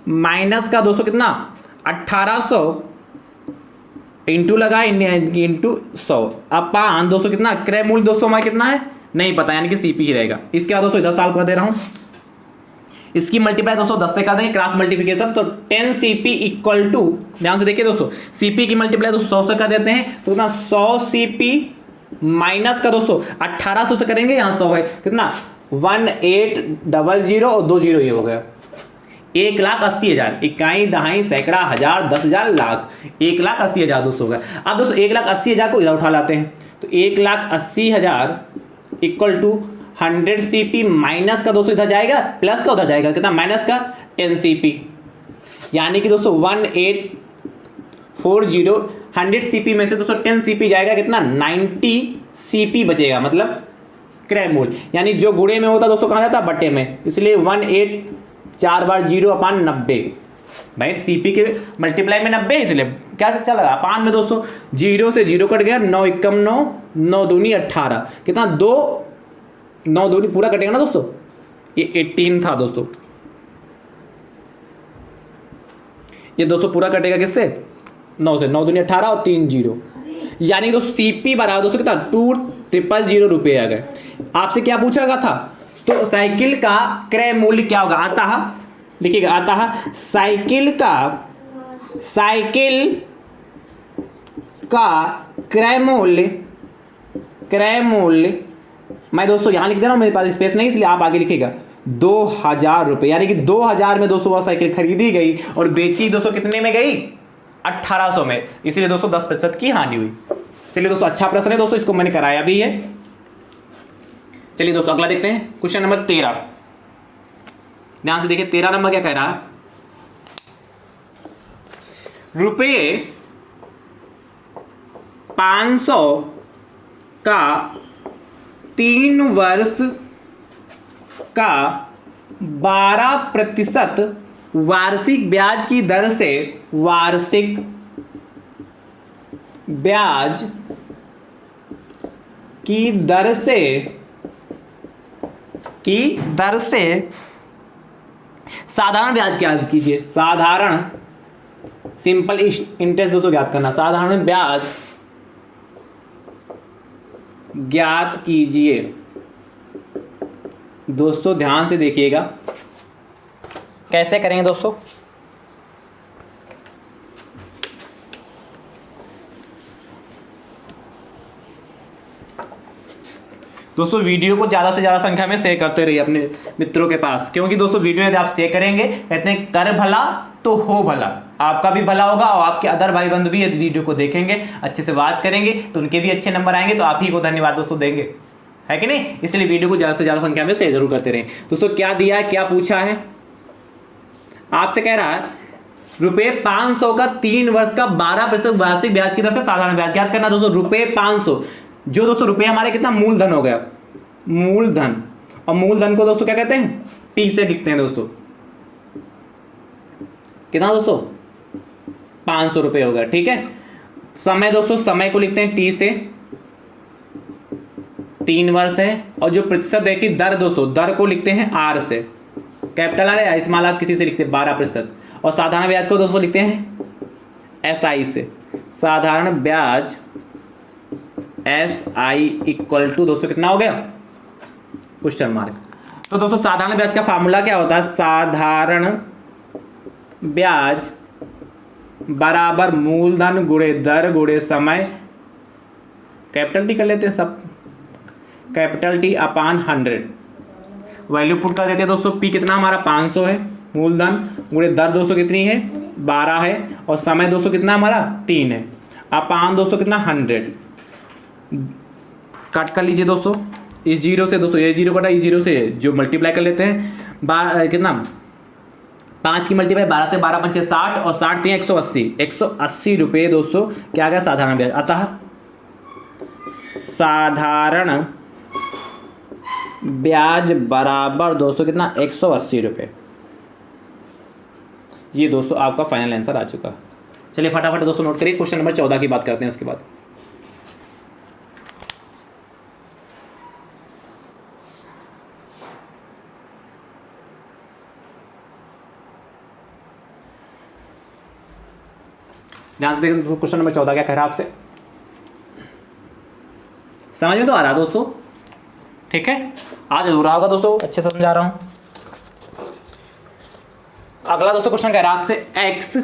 माइनस का दोस्तों कितना 1800 इंटू लगा इंटू 100 अपान दोस्तों कितना क्रय मूल्य दोस्तों हमारा कितना है नहीं पता, यानी कि सीपी ही रहेगा। इसके बाद दोस्तों 10 साल कर दे रहा हूं, इसकी मल्टीप्लाई दोस्तों 10 से कर देंगे क्रॉस मल्टीप्लिकेशन, तो 10 सीपी इक्वल टू, ध्यान से देखिए दोस्तों, सीपी की मल्टीप्लाई दोस्तों 100 से कर देते हैं तो कितना 100 सीपी माइनस का दोस्तों 1800 से करेंगे, यहां 100 है कितना 1800 और 20 ये हो गया 1,80,000, इकाई दहाई सैकड़ा हजार 10,000 लाख, 1,80,000 दोस्तों होगा। अब दोस्तों 1,80,000 को इधर उठा लाते हैं तो 1,80,000 इक्वल टू 100 सीपी माइनस का दोस्तों इधर जाएगा प्लस का उधर जाएगा कितना माइनस का 10 सीपी, यानी कि दोस्तों 1840 100 सीपी में से दोस्तों 10 सीपी जाएगा कितना 90 सीपी बचेगा, मतलब क्रय मूल्य, यानी जो गुणे में होता दोस्तों कहाँ जाता बट्टे में, इसलिए 18 4 बार 0 अपान 90, भाई सीपी के मल्टीप्लाई में 90 इसलिए क्या चला अपान में दोस्तों 0 से 0 कट गया 9 एकम 9 9 दूनी 18 कितना 2 9 दूनी पूरा कटेगा ना दोस्तों, ये 18 था दोस्तों, ये दोस्तों पूरा कटेगा किससे 9 से, 9 दूनी 18 और 3 0, यानी दोस्तों सीपी बराबर दोस्तों कितना 2,000 रुपये आ गए। आपसे क्या पूछा गया था, तो साइकिल का क्रय मूल्य क्या होगा, आता है लिखिएगा, आता है साइकिल का क्रय मूल्य मैं दोस्तों यहां लिख दे रहा हूं, मेरे पास स्पेस नहीं इसलिए आप आगे लिखिएगा 2,000 रुपये, यानी कि 2,000 में दोस्तों वह साइकिल खरीदी गई और बेची दोस्तों कितने में गई 1800 में, इसलिए दोस्तों 10% की हानि हुई। चलिए दोस्तों अच्छा प्रश्न है दोस्तों, इसको मैंने कराया भी है। चलिए दोस्तों अगला देखते हैं, क्वेश्चन नंबर 13। ध्यान से देखिए 13 नंबर क्या कह रहा है, रुपये 500 का 3 वर्ष का 12% वार्षिक ब्याज की दर से वार्षिक ब्याज की दर से साधारण ब्याज ज्ञात कीजिए। साधारण सिंपल इंटरेस्ट दोस्तों ज्ञात करना, साधारण ब्याज ज्ञात कीजिए। दोस्तों ध्यान से देखिएगा कैसे करेंगे दोस्तों, दोस्तों वीडियो को ज़्यादा से ज़्यादा संख्या में शेयर करते रहिए अपने मित्रों के पास, क्योंकि दोस्तों वीडियो यदि आप शेयर करेंगे, कहते हैं कर भला तो हो भला, आपका भी भला होगा और आपके अदर भाई बंधु भी यदि वीडियो को देखेंगे अच्छे से वॉच करेंगे तो उनके भी अच्छे नंबर आएंगे, तो आप ही को धन्यवाद दोस्तों देंगे, है कि नहीं। इसलिए वीडियो को ज़्यादा से ज़्यादा संख्या में शेयर जरूर करते रहें। दोस्तों क्या दिया है, क्या पूछा है, आपसे कह रहा है रुपये 500 का 3 वर्ष का 12% वार्षिक ब्याज की दर से साधारण ब्याज ज्ञात करना। दोस्तों रुपये 500, जो दोस्तों रुपये हमारे कितना मूलधन हो गया, मूलधन, और मूलधन को दोस्तों क्या कहते हैं P से लिखते हैं दोस्तों, कितना दोस्तों 500 रुपये हो गया, ठीक है। समय दोस्तों, समय को लिखते हैं T से, 3 वर्ष है, और जो प्रतिशत है कि दर दोस्तों, दर को लिखते हैं R से, कैपिटल R है, स्मॉल आप किसी से लिखते हैं 12%, और साधारण ब्याज को दोस्तों लिखते हैं SI से, साधारण ब्याज SI इक्वल टू दोस्तों कितना हो गया क्वेश्चन मार्क। तो दोस्तों साधारण ब्याज का फार्मूला क्या होता है, साधारण ब्याज बराबर मूलधन गुणे दर गुणे समय, कैपिटल T कर लेते हैं सब, कैपिटल T अपान 100, वैल्यू पुट कर देते हैं दोस्तों, P कितना हमारा 500 है, मूलधन गुणे दर दोस्तों कितनी है 12 है, और समय दोस्तों कितना हमारा 3 है। अपान दोस्तों कितना 100, काट कर लीजिए दोस्तों इस जीरो से, दोस्तों ये जीरो कटा, इस जीरो से जो मल्टीप्लाई कर लेते हैं, कितना 5 की मल्टीप्लाई 12 से, 12 पंचे 60 और 60 3 180, 180 रुपये दोस्तों क्या गया साधारण ब्याज। अतः साधारण ब्याज बराबर दोस्तों कितना 180 रुपये। ये दोस्तों आपका फाइनल आंसर आ चुका। चलिए फटाफट दोस्तों नोट करिए, क्वेश्चन नंबर 14 की बात करते हैं उसके बाद। ध्यान से देखें क्वेश्चन नंबर 14 क्या कह रहा है आपसे, समझ में तो आ रहा है दोस्तों? ठीक है, आज जरूर होगा दोस्तों, अच्छे से समझा रहा हूं। अगला दोस्तों क्वेश्चन कह रहा है आपसे x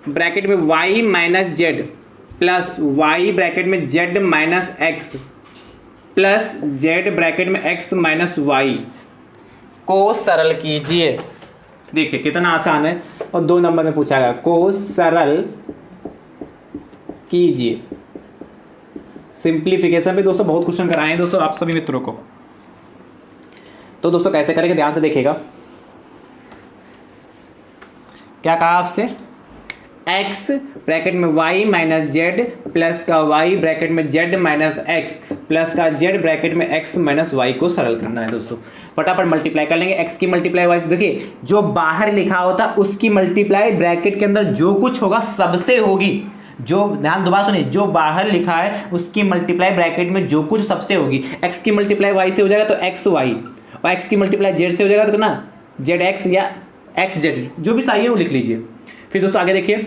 ब्रैकेट में y minus Z plus y bracket में z minus x plus z bracket में x माइनस वाई को सरल कीजिए। देखिए कितना आसान है, और 2 नंबर में पूछा गया को सरल कीजिए। सिंप्लीफिकेशन पे दोस्तों बहुत क्वेश्चन कराए हैं दोस्तों आप सभी मित्रों को। तो दोस्तों कैसे करेंगे ध्यान से देखिएगा। क्या कहा आपसे, x ब्रैकेट में y माइनस जेड प्लस का y ब्रैकेट में z माइनस एक्स प्लस का z ब्रैकेट में x माइनस वाई को सरल करना है दोस्तों। फटाफट मल्टीप्लाई कर लेंगे, x की मल्टीप्लाई y से, देखिए जो बाहर लिखा होता उसकी मल्टीप्लाई ब्रैकेट के अंदर जो कुछ होगा सबसे होगी। जो ध्यान दोबारा सुनिए, जो बाहर लिखा है उसकी मल्टीप्लाई ब्रैकेट में जो कुछ सबसे होगी। x की मल्टीप्लाई y से हो जाएगा तो x y, और x की मल्टीप्लाई z से हो जाएगा तो ना जेड एक्स या एक्स जेड, जो भी चाहिए वो लिख लीजिए। फिर दोस्तों आगे देखिए,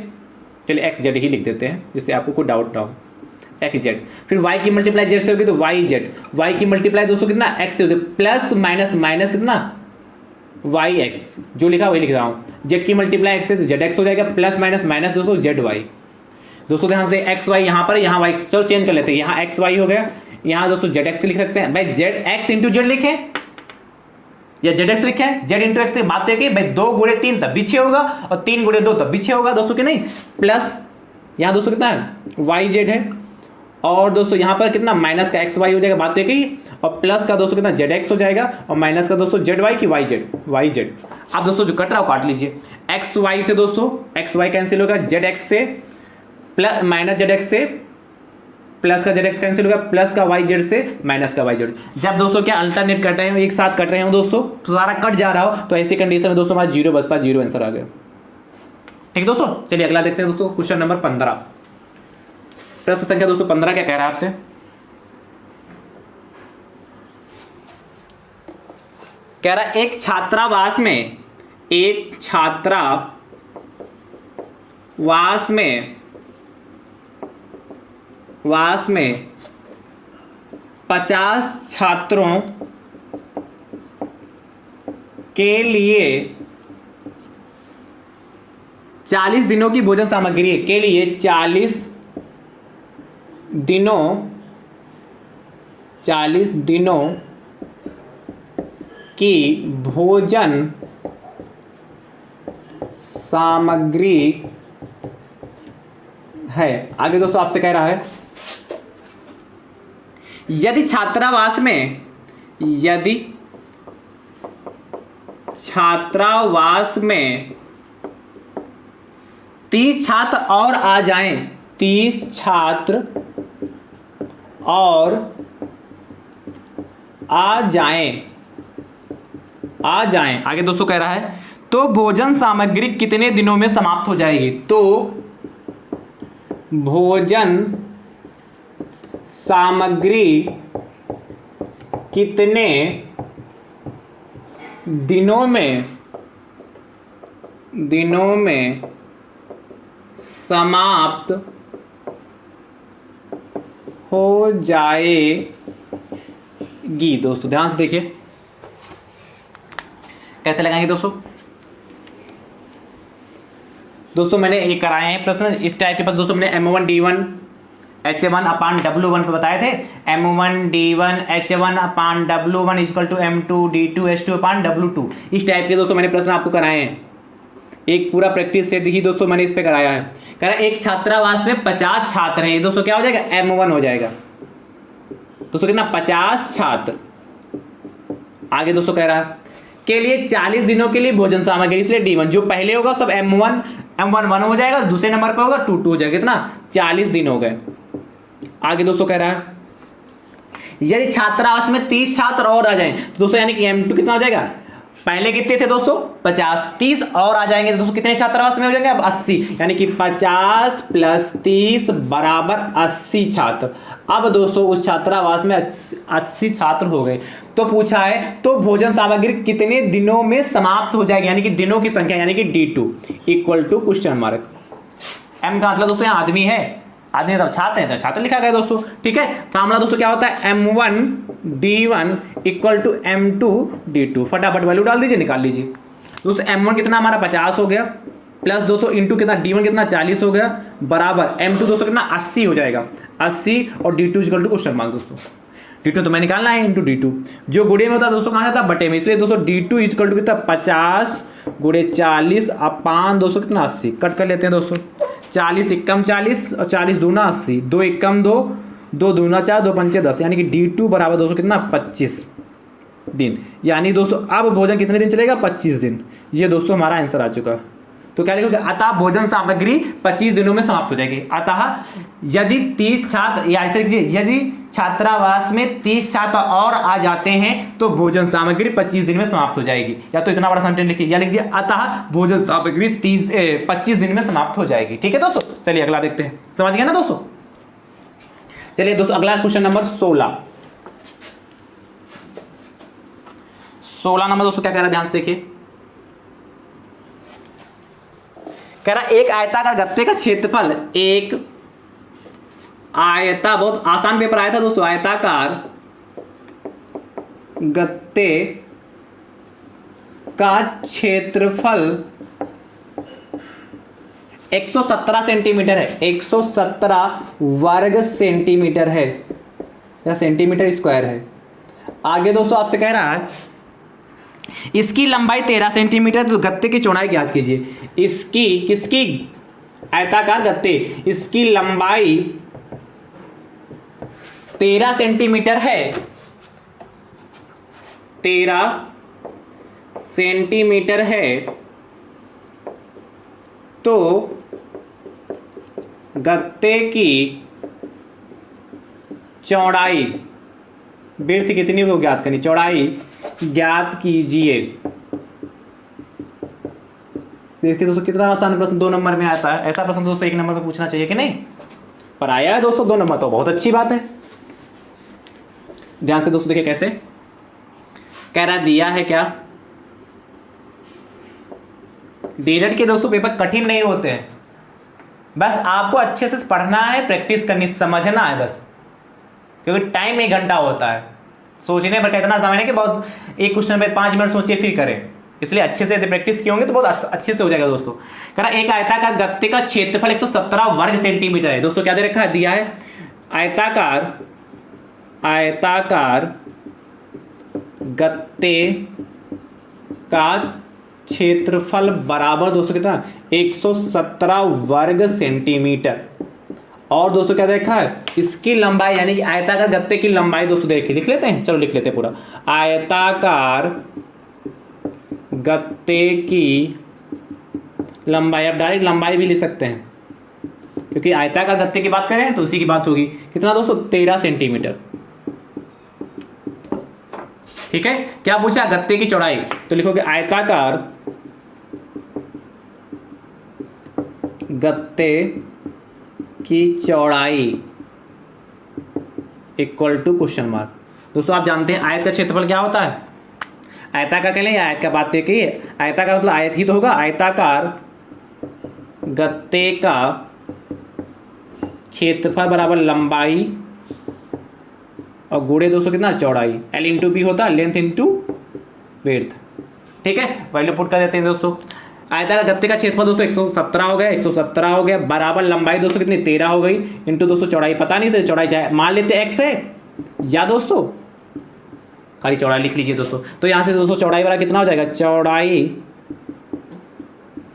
चलिए एक्स जेड ही लिख देते हैं जिससे आपको कोई डाउट ना हो, एक्स जेड। फिर y की मल्टीप्लाई जेड से होगी तो वाई जेड, वाई की मल्टीप्लाई दोस्तों कितना एक्स से होगी, प्लस माइनस माइनस कितना वाई एक्स, जो लिखा वही लिख रहा हूँ। जेड की मल्टीप्लाई एक्स से तो जेड एक्स हो जाएगा, प्लस माइनस माइनस दोस्तों जेड वाई। दोस्तों ध्यान से एक्स वाई यहाँ पर, यहाँ वाई, चलो चेंज कर लेते हैं, यहाँ एक्स वाई हो गया, यहाँ दोस्तों जेड एक्स लिख सकते हैं। भाई जेड एक्स इंटू जेड लिखे या जेड एक्स लिखे, जेड इंटू एक्स बात तो है भाई 2 गुणे 3 तब भी 6 होगा, और 3 गुणे 2 तब भी 6 होगा दोस्तों, कि नहीं। प्लस यहाँ दोस्तों कितना है वाई जेड है, और दोस्तों यहाँ पर कितना माइनस का एक्स वाई हो जाएगा, बात तो है, और प्लस का दोस्तों कितना जेड एक्स हो जाएगा, और माइनस का दोस्तों जेड वाई की वाई जेड। अब दोस्तों जो कट रहा हो काट लीजिए। एक्स वाई से दोस्तों एक्स वाई कैंसिल होगा, जेड एक्स से प्लस माइनस जेड एक्स से प्लस का जेड एक्स कैंसिल होगा, प्लस का वाई जेड से माइनस का वाई जेड। जब दोस्तों क्या अल्टरनेट कट रहे हो, एक साथ कट रहे हो दोस्तों, तो सारा कट जा रहा हो, तो ऐसी कंडीशन में दोस्तों हमारा जीरो बचता, जीरो आंसर आ गया। ठीक है दोस्तों, चलिए अगला देखते हैं दोस्तों क्वेश्चन नंबर 15। प्रश्न संख्या दोस्तों 15 क्या कह रहा है आपसे, कह रहा है एक छात्रावास में 50 छात्रों के लिए 40 दिनों की भोजन सामग्री के लिए 40 दिनों की भोजन सामग्री है। आगे दोस्तों आपसे कह रहा है यदि छात्रावास में 30 छात्र और आ जाएं, 30 छात्र और आ जाएं, आगे दोस्तों कह रहा है तो भोजन सामग्री कितने दिनों में समाप्त हो जाएगी। तो भोजन सामग्री कितने दिनों में समाप्त हो जाएगी। दोस्तों ध्यान से देखिए कैसे लगाएंगे दोस्तों मैंने ये कराए हैं प्रश्न इस टाइप के पास दोस्तों। मैंने M1 D1 H1/W1 पे बताए थे, M1D1 H1/W1 equal to M2D2 H2/W2। इस टाइप के दोस्तों मैंने प्रश्न आपको कराए हैं, एक पूरा प्रैक्टिस सेट देखिए दोस्तों मैंने इस पे कराया है। कह रहा है एक छात्रावास में 50 छात्र हैं, दोस्तों क्या हो जाएगा, M1 हो जाएगा दोस्तों, कितना 50 छात्र। आगे दोस्तों कह रहा है के लिए 40 दिनों के लिए भोजन सामग्री, इसलिए D1 जो पहले होगा सब M1 हो जाएगा, दूसरे नंबर पर होगा 2 हो जाएगा, कितना 40 दिन हो गए। आगे दोस्तों कह रहा है यदि छात्रावास में 30 छात्र और आ जाएं तो दोस्तों यानी कि M2 कितना हो जाएगा, पहले कितने थे दोस्तों 50, 30 और आ जाएंगे तो दोस्तों कितने छात्रावास में हो जाएंगे अब 80, यानी कि 50 + 30 = 80 छात्र। अब दोस्तों उस छात्रावास में 80 छात्र हो गए, तो पूछा है तो भोजन सामग्री कितने दिनों में समाप्त हो जाएगी, यानी कि दिनों की संख्या, यानी कि D2 equal to question mark. M का मतलब दोस्तों यहाँ आदमी है, आदमी तब छात्र है तो छात्र लिखा गया दोस्तों, ठीक है। फार्मूला दोस्तों क्या होता है, M1D1 इक्वल टू M2D2, फटाफट वैल्यू डाल दीजिए, निकाल लीजिए दोस्तों। M1 कितना हमारा 50 हो गया, प्लस दोस्तों इंटू कितना D1 कितना 40 हो गया, बराबर M2 दोस्तों कितना 80 हो जाएगा, 80 और D2 equal to question mark दोस्तों। D2 तो मैं निकालना है इंटू D2, जो गुड़े में होता है दोस्तों कहाँ जाता है, बटे में, इसलिए दोस्तों D2 इक्वल टू कितना 50 × 40 अपान दोस्तों कितना 80, कट कर लेते हैं दोस्तों। 40 एकम 40 और 40 दूना 80, 2 एकम 2, 2 दूना 4, 2 पंचे 10, यानी कि D2 बराबर दोस्तों कितना 25 दिन। यानी दोस्तों अब भोजन कितने दिन चलेगा, 25 दिन। ये दोस्तों हमारा आंसर आ चुका है। तो क्या लिखोगे, अतः भोजन सामग्री 25 दिनों में समाप्त हो जाएगी। अतः यदि 30 छात्र, या ऐसे यदि छात्रावास में 30 छात्र और आ जाते हैं तो भोजन सामग्री 25 दिन में समाप्त हो जाएगी। या तो इतना बड़ा सेंटेंस लिखिए, या लिख दिया अतः भोजन सामग्री 25 दिन में समाप्त हो जाएगी। ठीक है दोस्तों, चलिए अगला देखते हैं, समझ गए ना दोस्तों। चलिए दोस्तों अगला क्वेश्चन नंबर 16 नंबर दोस्तों क्या कह रहा है, ध्यान से देखिए। कह रहा एक आयताकार गत्ते का क्षेत्रफल, एक बहुत आसान पेपर आया था दोस्तों, आयताकार गत्ते का क्षेत्रफल 117 सेंटीमीटर है, 117 वर्ग सेंटीमीटर है, या सेंटीमीटर स्क्वायर है। आगे दोस्तों आपसे कह रहा है इसकी लंबाई 13 सेंटीमीटर, तो गत्ते की चौड़ाई ज्ञात कीजिए। इसकी किसकी, आयताकार गत्ते, इसकी लंबाई 13 सेंटीमीटर है, 13 सेंटीमीटर है, तो गत्ते की चौड़ाई, विड्थ कितनी हो ज्ञात करनी, चौड़ाई ज्ञात कीजिए। देखिए दोस्तों कितना आसान प्रश्न 2 नंबर में आता है। ऐसा प्रश्न दोस्तों 1 नंबर में पूछना चाहिए कि नहीं, पर आया है दोस्तों 2 नंबर, तो बहुत अच्छी बात है। ध्यान से दोस्तों देखिए कैसे कह रहा, दिया है क्या, डीएलएड के दोस्तों पेपर कठिन नहीं होते हैं, बस आपको अच्छे से पढ़ना है, प्रैक्टिस करनी, समझना है बस, क्योंकि टाइम 1 घंटा होता है, सोचने पर कितना समय है कि बहुत एक क्वेश्चन पे 5 मिनट सोचिए फिर करें, इसलिए अच्छे से प्रैक्टिस किए होंगे तो बहुत अच्छे से हो जाएगा दोस्तों। कह रहा एक आयताकार गत्ते का क्षेत्रफल 117 वर्ग सेंटीमीटर है। दोस्तों क्या दे रखा है, दिया है आयताकार गत्ते का क्षेत्रफल बराबर दोस्तों कितना 117 वर्ग सेंटीमीटर। और दोस्तों क्या देखा है, इसकी लंबाई यानी कि आयताकार गत्ते की लंबाई दोस्तों देखिए, लिख लेते हैं, चलो लिख लेते हैं पूरा। आयताकार गत्ते की लंबाई, आप डायरेक्ट लंबाई भी लिख सकते हैं, क्योंकि आयताकार गत्ते की बात करें तो उसी की बात होगी। कितना दोस्तों 13 सेंटीमीटर। ठीक है, क्या पूछा, गत्ते की चौड़ाई, तो लिखोगे आयताकार गत्ते की चौड़ाई इक्वल टू क्वेश्चन मार्क। दोस्तों आप जानते हैं आयत का क्षेत्रफल क्या होता है, आयताकार कह लें या आयत का बात कहिए, आयताकार मतलब आयत ही तो होगा। आयताकार गत्ते का क्षेत्रफल बराबर लंबाई और गुणे दोस्तों कितना चौड़ाई, L इंटू बी होता है, लेंथ इंटू विड्थ। ठीक है, वैल्यू पुट कर देते हैं दोस्तों। आयताकार गत्ते का क्षेत्रफल दोस्तों 117 हो गया, 117 हो गया, बराबर लंबाई दोस्तों कितनी 13 हो गई, इंटू दोस्तों चौड़ाई पता नहीं से चौड़ाई चाहे मान लेते x है या दोस्तों खाली चौड़ाई लिख लीजिए दोस्तों। तो यहाँ से दोस्तों चौड़ाई बराबर कितना हो जाएगा, चौड़ाई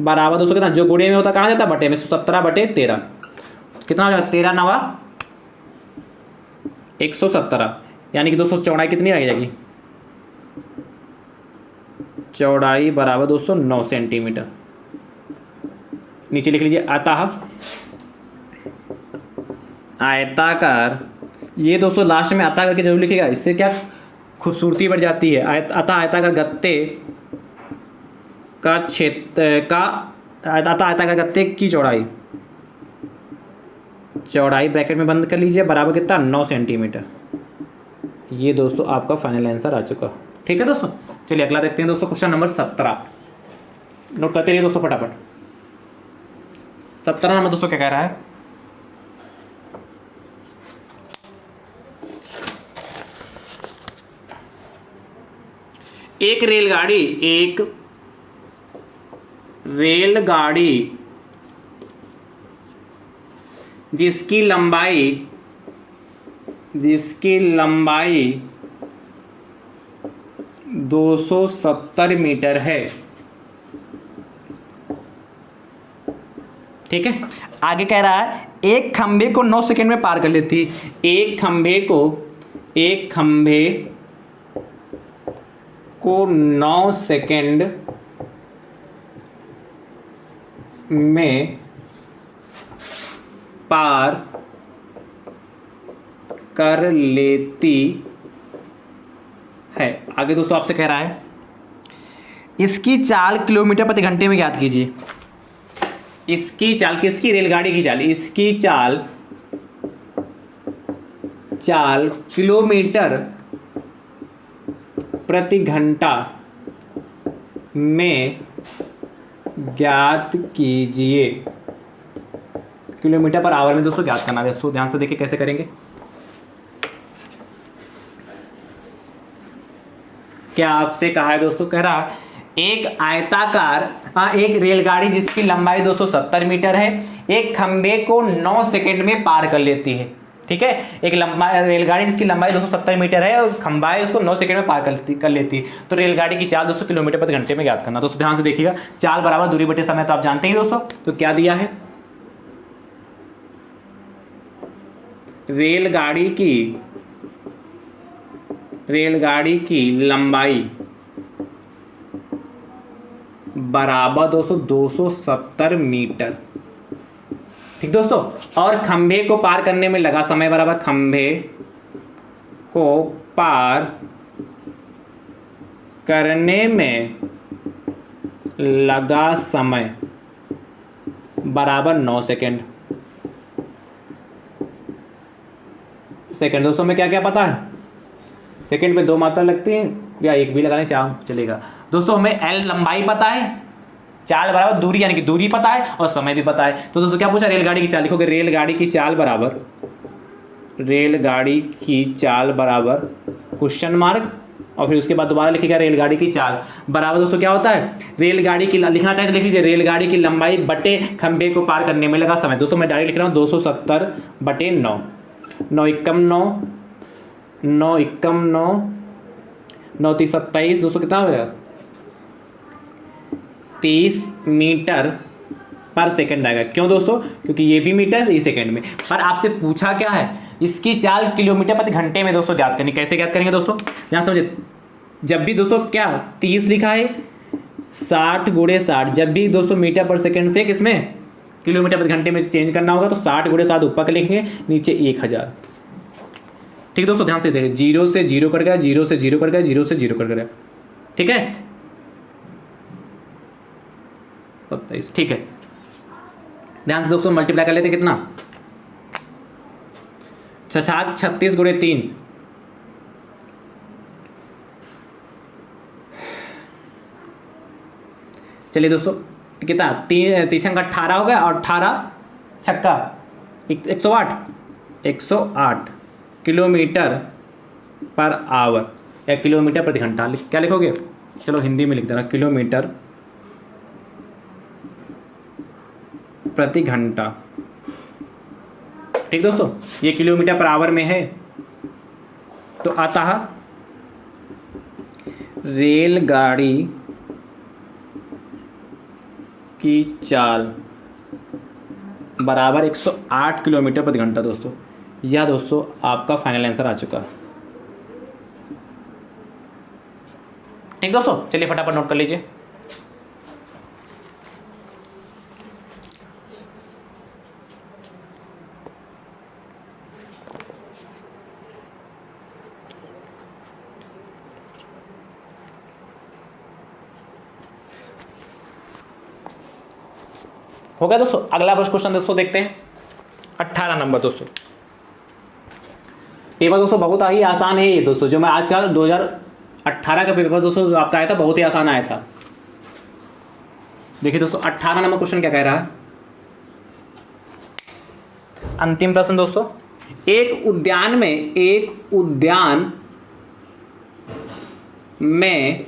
बराबर दोस्तों कितना, जो गुणे में होता कहाँ जाता बटे में, 117 बटे 13 कितना हो जाएगा, 13 नवा 117, यानी कि दोस्तों चौड़ाई कितनी आ जाएगी, चौड़ाई बराबर दोस्तों 9 सेंटीमीटर। नीचे लिख लीजिए अतः आयताकार, ये दोस्तों लास्ट में अतः करके जरूर लिखिएगा, इससे क्या खूबसूरती बढ़ जाती है। अतः आयताकार गत्ते का क्षेत्र का अतः आयताकार गत्ते की चौड़ाई, चौड़ाई ब्रैकेट में बंद कर लीजिए बराबर कितना 9 सेंटीमीटर। ये दोस्तों आपका फाइनल आंसर आ चुका। ठीक है दोस्तों, चलिए अगला देखते हैं दोस्तों, क्वेश्चन नंबर 17। नोट करते रहिए दोस्तों फटाफट। 17 नंबर दोस्तों क्या कह रहा है, एक रेलगाड़ी जिसकी लंबाई 270 मीटर है। ठीक है, आगे कह रहा है एक खंभे को 9 सेकंड में पार कर लेती है। एक खंभे को 9 सेकंड में पार कर लेती है। आगे दोस्तों आपसे कह रहा है इसकी चाल किलोमीटर प्रति घंटे में ज्ञात कीजिए। इसकी चाल, किसकी, रेलगाड़ी की चाल, इसकी चाल किलोमीटर प्रति घंटा में ज्ञात कीजिए। किलोमीटर पर आवर में दोस्तों ज्ञात करना है। दोस्तों ध्यान से देखिए कैसे करेंगे। क्या आपसे कहा है दोस्तों, कह रहा एक रेलगाड़ी जिसकी लंबाई 270 मीटर है, एक खंबे को 9 सेकंड में पार कर लेती है। ठीक है, एक रेलगाड़ी जिसकी लंबाई 270 मीटर है और खंबा है उसको 9 सेकंड में पार कर लेती है। तो रेलगाड़ी की चाल 200 किलोमीटर प्रति घंटे में ज्ञात करना। दोस्तों ध्यान से देखिएगा, चाल बराबर दूरी बटे समय तो आप जानते ही दोस्तों। तो क्या दिया है, रेलगाड़ी की लंबाई बराबर दोस्तों 270 मीटर। ठीक दोस्तों, और खंभे को पार करने में लगा समय बराबर खंभे को पार करने में लगा समय बराबर 9 सेकंड। दोस्तों में क्या क्या पता है, सेकंड में 2 मात्रा लगती है या एक भी लगाने चाहो चलेगा। दोस्तों हमें एल लंबाई पता है, चाल बराबर दूरी यानी कि दूरी पता है, और समय भी पता है। तो दोस्तों क्या पूछा, रेलगाड़ी की चाल लिखोगे, रेलगाड़ी की चाल बराबर क्वेश्चन मार्क, और फिर उसके बाद दोबारा लिखिएगा रेलगाड़ी की चाल बराबर दोस्तों क्या होता है, रेलगाड़ी की लिखना चाहे तो लिख लीजिए रेलगाड़ी की लंबाई बटे खंबे को पार करने में लगा समय। दोस्तों मैं डायरेक्ट लिख रहा हूँ 270 बटे 9, 9 एकम 9, 9 एकम 9, 9 30 27, दोस्तों कितना हो गया 30 मीटर पर सेकंड आएगा। क्यों दोस्तों, क्योंकि ये भी मीटर ये सेकंड में। पर आपसे पूछा क्या है, इसकी चाल किलोमीटर प्रति घंटे में दोस्तों ज्ञात करनी। कैसे ज्ञात करेंगे दोस्तों, यहाँ समझिए, जब भी दोस्तों क्या 30 लिखा है 60 गुणे 60, जब भी दोस्तों मीटर पर सेकंड से किसमें किलोमीटर प्रति घंटे में चेंज करना होगा तो 60 गुणे 7 ऊपर के लिखेंगे, नीचे 1000। ठीक दोस्तों ध्यान से देखिए, 0 से 0 कट गया, 0 से 0 कट गया, 0 से 0 कट गया। ठीक है 27। ठीक है, ध्यान से दोस्तों मल्टीप्लाई कर लेते कितना, 36 गुणे 3, चलिए दोस्तों कितना 3 अंक 18 हो गया, और 18 छक्का 108 किलोमीटर पर आवर या किलोमीटर प्रति घंटा। क्या लिखोगे, चलो हिंदी में लिख देना, किलोमीटर प्रति घंटा। ठीक दोस्तों, ये किलोमीटर पर आवर में है। तो अतः रेलगाड़ी की चाल बराबर 108 किलोमीटर प्रति घंटा। दोस्तों यह दोस्तों आपका फाइनल आंसर आ चुका है। ठीक दोस्तों, चलिए फटाफट नोट कर लीजिए। हो गया दोस्तों। अगला क्वेश्चन दोस्तों देखते हैं 18 नंबर। दोस्तों पेपर दोस्तों बहुत ही आसान है ये दोस्तों, जो मैं आज का 2018 का पेपर दोस्तों जो आपका आया था बहुत ही आसान आया था। देखिए दोस्तों 18 नंबर क्वेश्चन क्या कह रहा है। अंतिम प्रश्न दोस्तों, एक उद्यान में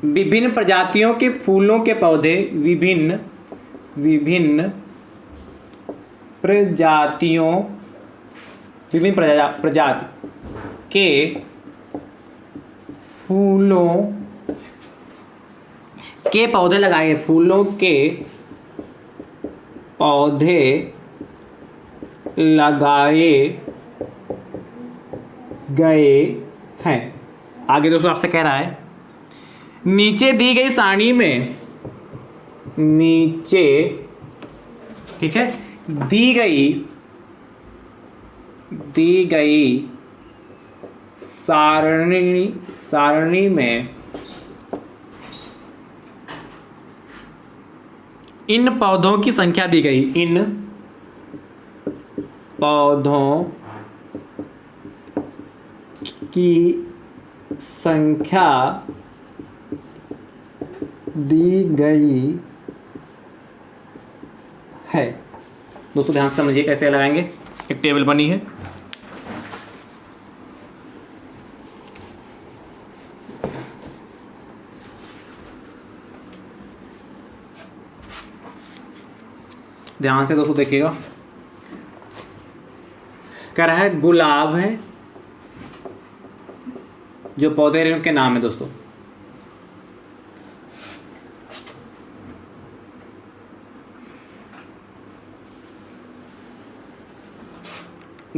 विभिन्न प्रजातियों के फूलों के पौधे विभिन्न प्रजाति के फूलों के पौधे लगाए फूलों के पौधे लगाए गए हैं। आगे दोस्तों आपसे कह रहा है नीचे दी गई सारणी में ठीक है दी गई सारणी में इन पौधों की संख्या दी गई। इन पौधों की संख्या दी गई है। दोस्तों ध्यान से समझिए कैसे लगाएंगे। एक टेबल बनी है, ध्यान से दोस्तों देखिएगा। कह रहा है गुलाब है, जो पौधे के नाम है दोस्तों।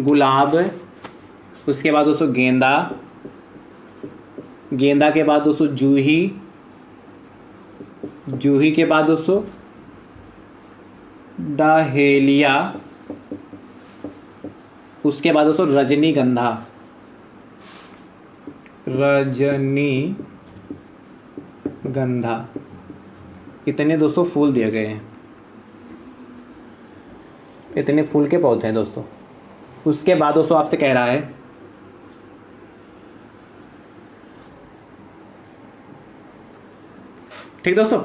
गुलाब, उसके बाद दोस्तों गेंदा के बाद दोस्तों जूही के बाद दोस्तों डहेलिया, उसके बाद दोस्तों रजनीगंधा। इतने दोस्तों फूल दिए गए हैं, इतने फूल के पौधे हैं दोस्तों। उसके बाद दोस्तों आपसे कह रहा है ठीक दोस्तों,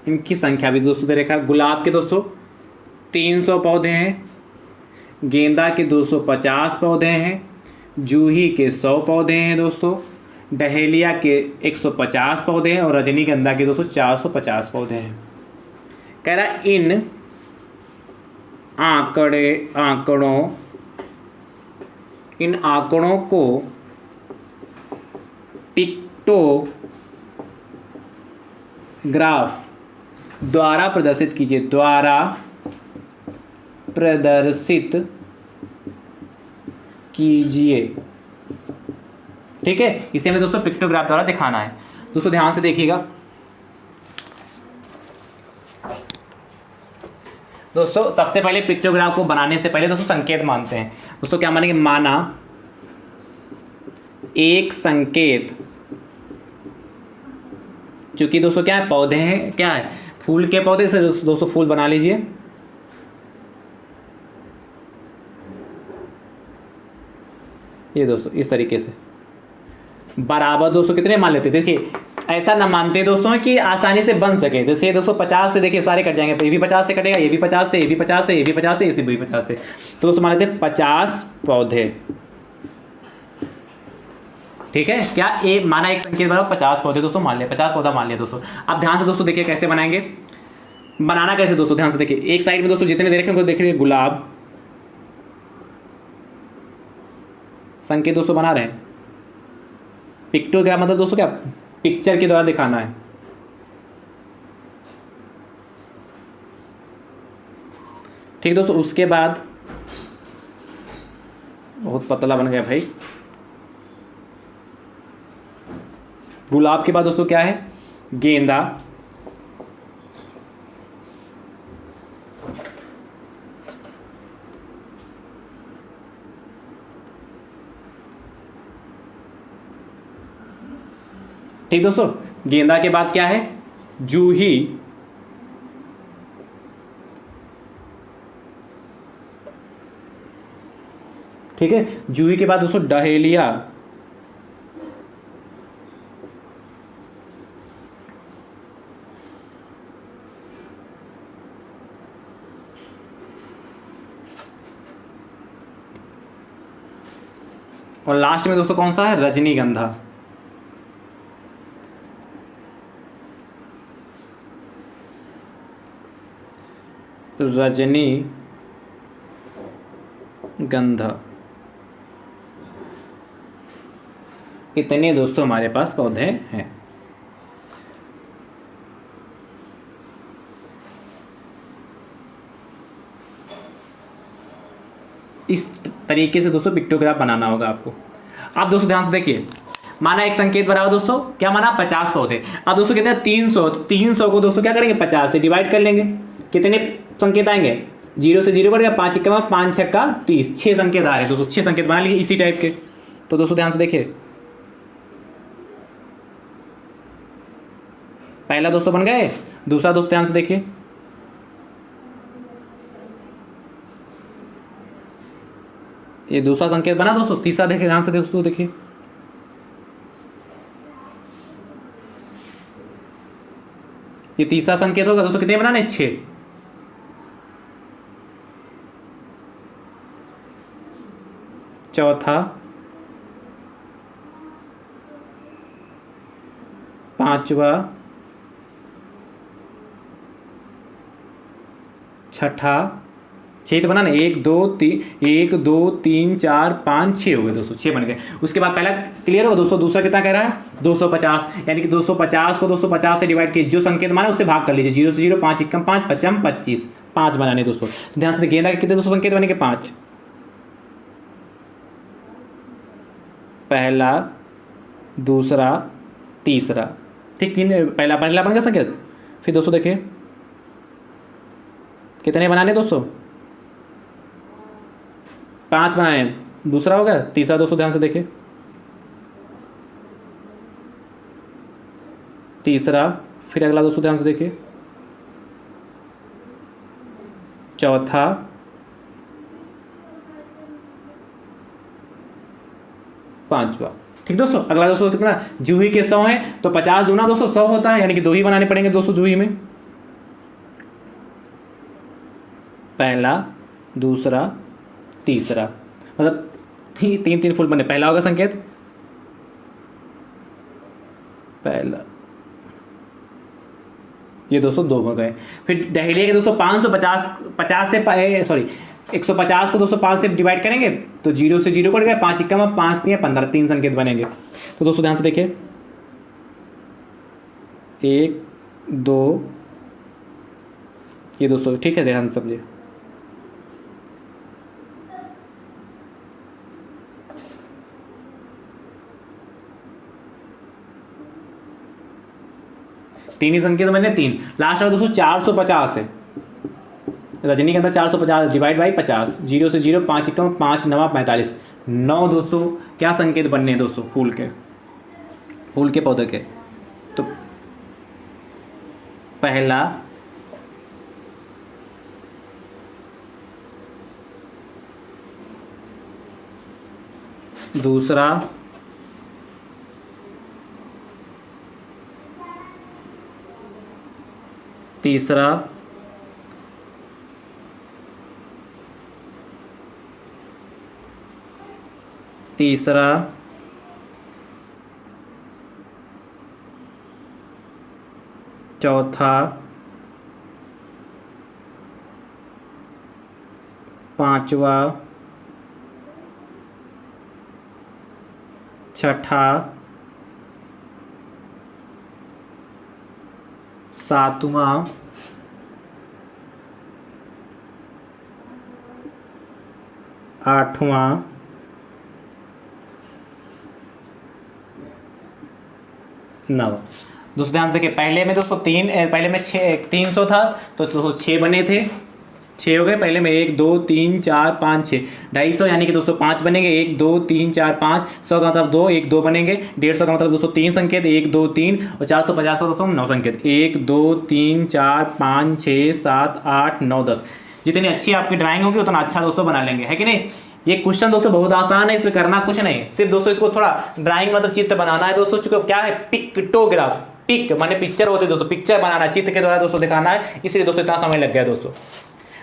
इनकी संख्या भी दोस्तों दे रखा है। गुलाब के दोस्तों 300 पौधे हैं, गेंदा के 250 पौधे हैं, जूही के 100 पौधे हैं दोस्तों, डहेलिया के 150 पौधे हैं और रजनीगंधा के दोस्तों 450 पौधे हैं। कह रहा इन आंकड़ों को पिक्टोग्राफ द्वारा प्रदर्शित कीजिए। ठीक है, इसे हमें दोस्तों पिक्टोग्राफ द्वारा दिखाना है। दोस्तों ध्यान से देखिएगा। दोस्तों सबसे पहले पिक्टोग्राफ को बनाने से पहले दोस्तों संकेत मानते हैं। दोस्तों क्या मानेंगे, माना एक संकेत, चूंकि दोस्तों क्या है पौधे हैं, क्या है फूल के पौधे से दोस्तों फूल बना लीजिए। ये दोस्तों इस तरीके से बराबर दोस्तों कितने मान लेते, देखिए ऐसा ना मानते दोस्तों कि आसानी से बन सके। जैसे दोस्तों 50 से देखिए सारे कट जाएंगे, ये भी 50 से कटेगा, ये भी 50 से, ये भी 50 से, ये भी 50 से, इसे भी 50 से। तो दोस्तों मान लेते हैं 50 पौधे, ठीक है क्या, ए माना एक संकेत बराबर 50 पौधे दोस्तों मान लिया, 50 पौधा मान लिया दोस्तों। अब ध्यान से दोस्तों देखिए कैसे बनाएंगे, बनाना कैसे दोस्तों, ध्यान से देखिए। एक साइड में दोस्तों जितने दे रखे हैं उनको देख रहे गुलाब, संकेत दोस्तों बना रहे हैं। पिक्टोग्राम मतलब दोस्तों क्या, पिक्चर के द्वारा दिखाना है। ठीक दोस्तों, उसके बाद बहुत पतला बन गया भाई। गुलाब के बाद दोस्तों क्या है, गेंदा, ठीक दोस्तों। गेंदा के बाद क्या है, जूही, ठीक है। जूही के बाद दोस्तों डहेलिया, और लास्ट में दोस्तों कौन सा है, रजनीगंधा। रजनीगंधा, इतने दोस्तों हमारे पास पौधे हैं। इस तरीके से दोस्तों पिक्टोग्राफ बनाना होगा आपको। आप दोस्तों ध्यान से देखिए, माना एक संकेत बराबर दोस्तों क्या माना, 50 पौधे। अब दोस्तों कहते हैं 300, तो 300 को दोस्तों क्या करेंगे, 50 से डिवाइड कर लेंगे। कितने संकेत आएंगे, 0 से 0 कट गया, 5 1 5 6 का 30, 6 संकेत आ रहे हैं दोस्तों। 6 संकेत बना लिए इसी टाइप के। तो दोस्तों ध्यान से देखिए, पहला दोस्तों बन गए, दूसरा दोस्तों ध्यान से देखिए, ये दूसरा संकेत बना दोस्तों। तीसरा देखिए, ध्यान से दोस्तों देखिए, ये तीसरा संकेत होगा दोस्तों। कितने बनाने, 6। चौथा, पांचवा, छठा, 6 तो बनाना, 1 2 3 4 5 6 हो गए दोस्तों, 6 बन गए। उसके बाद पहला क्लियर होगा दोस्तों, दूसरा कितना कह रहा है, 250, यानी कि 250 को 250 से डिवाइड किए, जो संकेत माना उससे भाग कर लीजिए। 0 से 0, 5 1 5 5 25, 5 बनाने दोस्तों। तो ध्यान से गेंदा के कितने दोस्तों संकेत बनेंगे, 5। पहला, दूसरा, तीसरा, ठीक, 3 पहला बन गया संकेत। फिर दोस्तों देखिए कितने बनाने दोस्तों, 5 बनाए, दूसरा हो गया, तीसरा दोस्तों ध्यान से देखिए, तीसरा, फिर अगला दोस्तों ध्यान से देखिए, चौथा, पांचवा। ठीक दोस्तों, अगला दोस्तों कितना, जूही के 100 है, तो 50 दूना दोस्तों 100 होता है, यानी कि 2 ही बनाने पड़ेंगे दोस्तों जूही में। पहला, दूसरा, तीसरा, मतलब 3 फुल बने। पहला होगा संकेत, पहला, ये दोस्तों 2 हो गए। फिर डहेलिया के दोस्तों 550, 50 से सॉरी 150 को 205 से डिवाइड करेंगे, तो 0 से 0 कट गया, 5 1 5 3 15, 3 संकेत बनेंगे। तो दोस्तों ध्यान से देखिए, 1 2, ये दोस्तों ठीक है, ध्यान से समझिए। तीन ही संकेत बने, 3। लास्ट वाला दोस्तों 450 है, रजनीगंधा 450 डिवाइड बाई 50, 0 से 0, 5 1 5 9 45, 9 दोस्तों क्या संकेत बनने हैं दोस्तों, फूल के पौधे के। तो पहला, दूसरा, तीसरा, तीसरा, चौथा, पांचवा, छठा, सातवां, आठवां, नौ। दोस्तों ध्यान से देखिए, पहले में दोस्तों पहले में 300 था तो दोस्तों 6 बने थे, 6 हो गए। पहले में 1 2 3 4 5 6, 250 यानी कि दोस्तों 5 बनेंगे। 1 2 3 4 5, 100 का मतलब 2, 1 2 बनेंगे। 150 का मतलब दोस्तों 3 संकेत, 1 2 3, और 450 का दोस्तों 9 संकेत, 1 2 3 4 5 6 7 8 9 10। जितनी अच्छी आपकी ड्राइंग होगी उतना अच्छा दोस्तों बना लेंगे, है कि नहीं। ये क्वेश्चन दोस्तों बहुत आसान है, इसमें करना कुछ नहीं, सिर्फ दोस्तों इसको थोड़ा ड्राइंग मतलब चित्र बनाना है दोस्तों। चूंकि क्या है, पिक्टोग्राफ, पिक माने पिक्चर होते हैं दोस्तों, पिक्चर बनाना, चित्र के द्वारा दोस्तों दिखाना है, इसलिए दोस्तों इतना समय लग गया दोस्तों।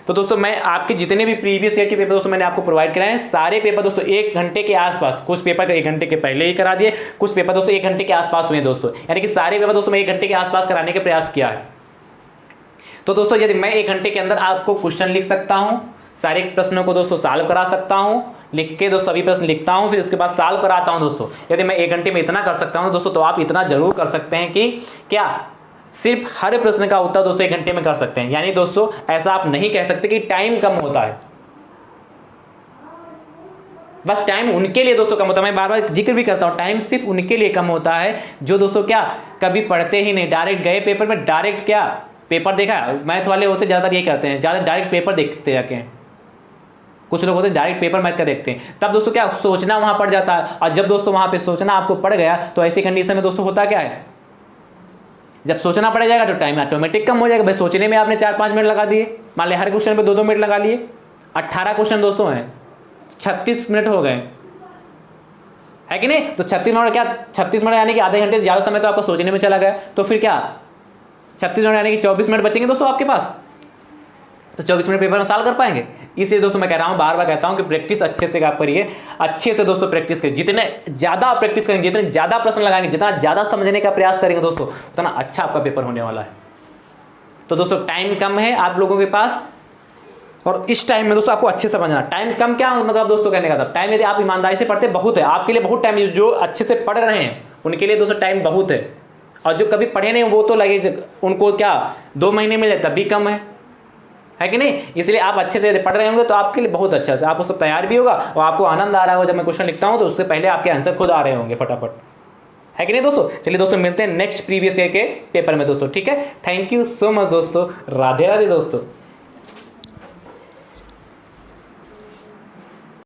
तो दोस्तों मैं आपके जितने भी प्रीवियस ईयर के पेपर दोस्तों मैंने आपको प्रोवाइड कराए हैं, सारे पेपर दोस्तों 1 घंटे के आसपास, कुछ पेपर 1 घंटे के पहले ही करा दिए, कुछ पेपर दोस्तों 1 घंटे के आसपास हुए दोस्तों, यानी कि सारे पेपर दोस्तों मैं 1 घंटे के आसपास कराने का प्रयास किया है। तो दोस्तों यदि मैं 1 घंटे के अंदर आपको क्वेश्चन लिख सकता हूं, सारे प्रश्नों को दोस्तों सॉल्व करा सकता हूं, लिख के दोस्तों सभी प्रश्न लिखता हूं, फिर उसके बाद सॉल्व कराता हूं दोस्तों, यदि मैं 1 घंटे में इतना कर सकता हूं दोस्तों, तो आप इतना जरूर कर सकते हैं कि क्या सिर्फ हर प्रश्न का उत्तर दोस्तों 1 घंटे में कर सकते हैं। यानी दोस्तों ऐसा आप नहीं कह सकते कि टाइम कम होता है, बस टाइम उनके लिए दोस्तों कम होता है। मैं बार बार जिक्र भी करता हूं, टाइम सिर्फ उनके लिए कम होता है जो दोस्तों क्या कभी पढ़ते ही नहीं, डायरेक्ट गए पेपर में, डायरेक्ट क्या पेपर देखा। मैथ वाले होते ज़्यादातर ये करते हैं, ज़्यादा डायरेक्ट पेपर देखते जाके हैं, कुछ लोग होते हैं डायरेक्ट पेपर मैथ का देखते हैं, तब दोस्तों क्या सोचना वहां पड़ जाता है। और जब दोस्तों वहां पे सोचना आपको पड़ गया तो ऐसी कंडीशन में दोस्तों होता क्या है, जब सोचना पड़ जाएगा तो टाइम ऑटोमेटिक कम हो जाएगा। भाई सोचने में आपने 4-5 मिनट लगा दिए, मान लिया हर क्वेश्चन पे 2-2 मिनट लगा लिए, 18 क्वेश्चन दोस्तों हैं, 36 मिनट हो गए, है कि नहीं। तो 36 मिनट क्या, 36 मिनट यानी कि आधे घंटे से ज़्यादा समय तो आपको सोचने में चला गया, तो फिर क्या 36 मिनट यानी कि 24 मिनट बचेंगे दोस्तों आपके पास, तो 24 मिनट पेपर में सॉल्व कर पाएंगे। इसलिए दोस्तों मैं कह रहा हूं, बार बार कहता हूं कि प्रैक्टिस अच्छे से आप करिए, अच्छे से दोस्तों प्रैक्टिस करिए। जितने ज़्यादा आप प्रैक्टिस करेंगे, जितने ज़्यादा प्रश्न लगाएंगे, जितना ज़्यादा समझने का प्रयास करेंगे दोस्तों, उतना अच्छा आपका पेपर होने वाला है। तो दोस्तों टाइम कम है आप लोगों के पास, और इस टाइम में दोस्तों आपको अच्छे से समझना। टाइम कम क्या मतलब दोस्तों कहने का था, टाइम यदि आप ईमानदारी से पढ़ते बहुत है, आपके लिए बहुत टाइम, जो अच्छे से पढ़ रहे हैं उनके लिए दोस्तों टाइम बहुत है, और जो कभी पढ़े नहीं वो तो लगे उनको क्या 2 महीने मिले तब भी कम है कि नहीं। इसलिए आप अच्छे से पढ़ रहे होंगे तो आपके लिए बहुत अच्छा से आपको सब तैयार भी होगा, और आपको आनंद आ रहा होगा जब मैं क्वेश्चन लिखता हूं तो उससे पहले आपके आंसर खुद आ रहे होंगे फटाफट, है कि नहीं दोस्तों। चलिए दोस्तों मिलते हैं नेक्स्ट प्रीवियस ईयर के पेपर में दोस्तों, ठीक है। थैंक यू सो मच दोस्तों, राधे राधे दोस्तों।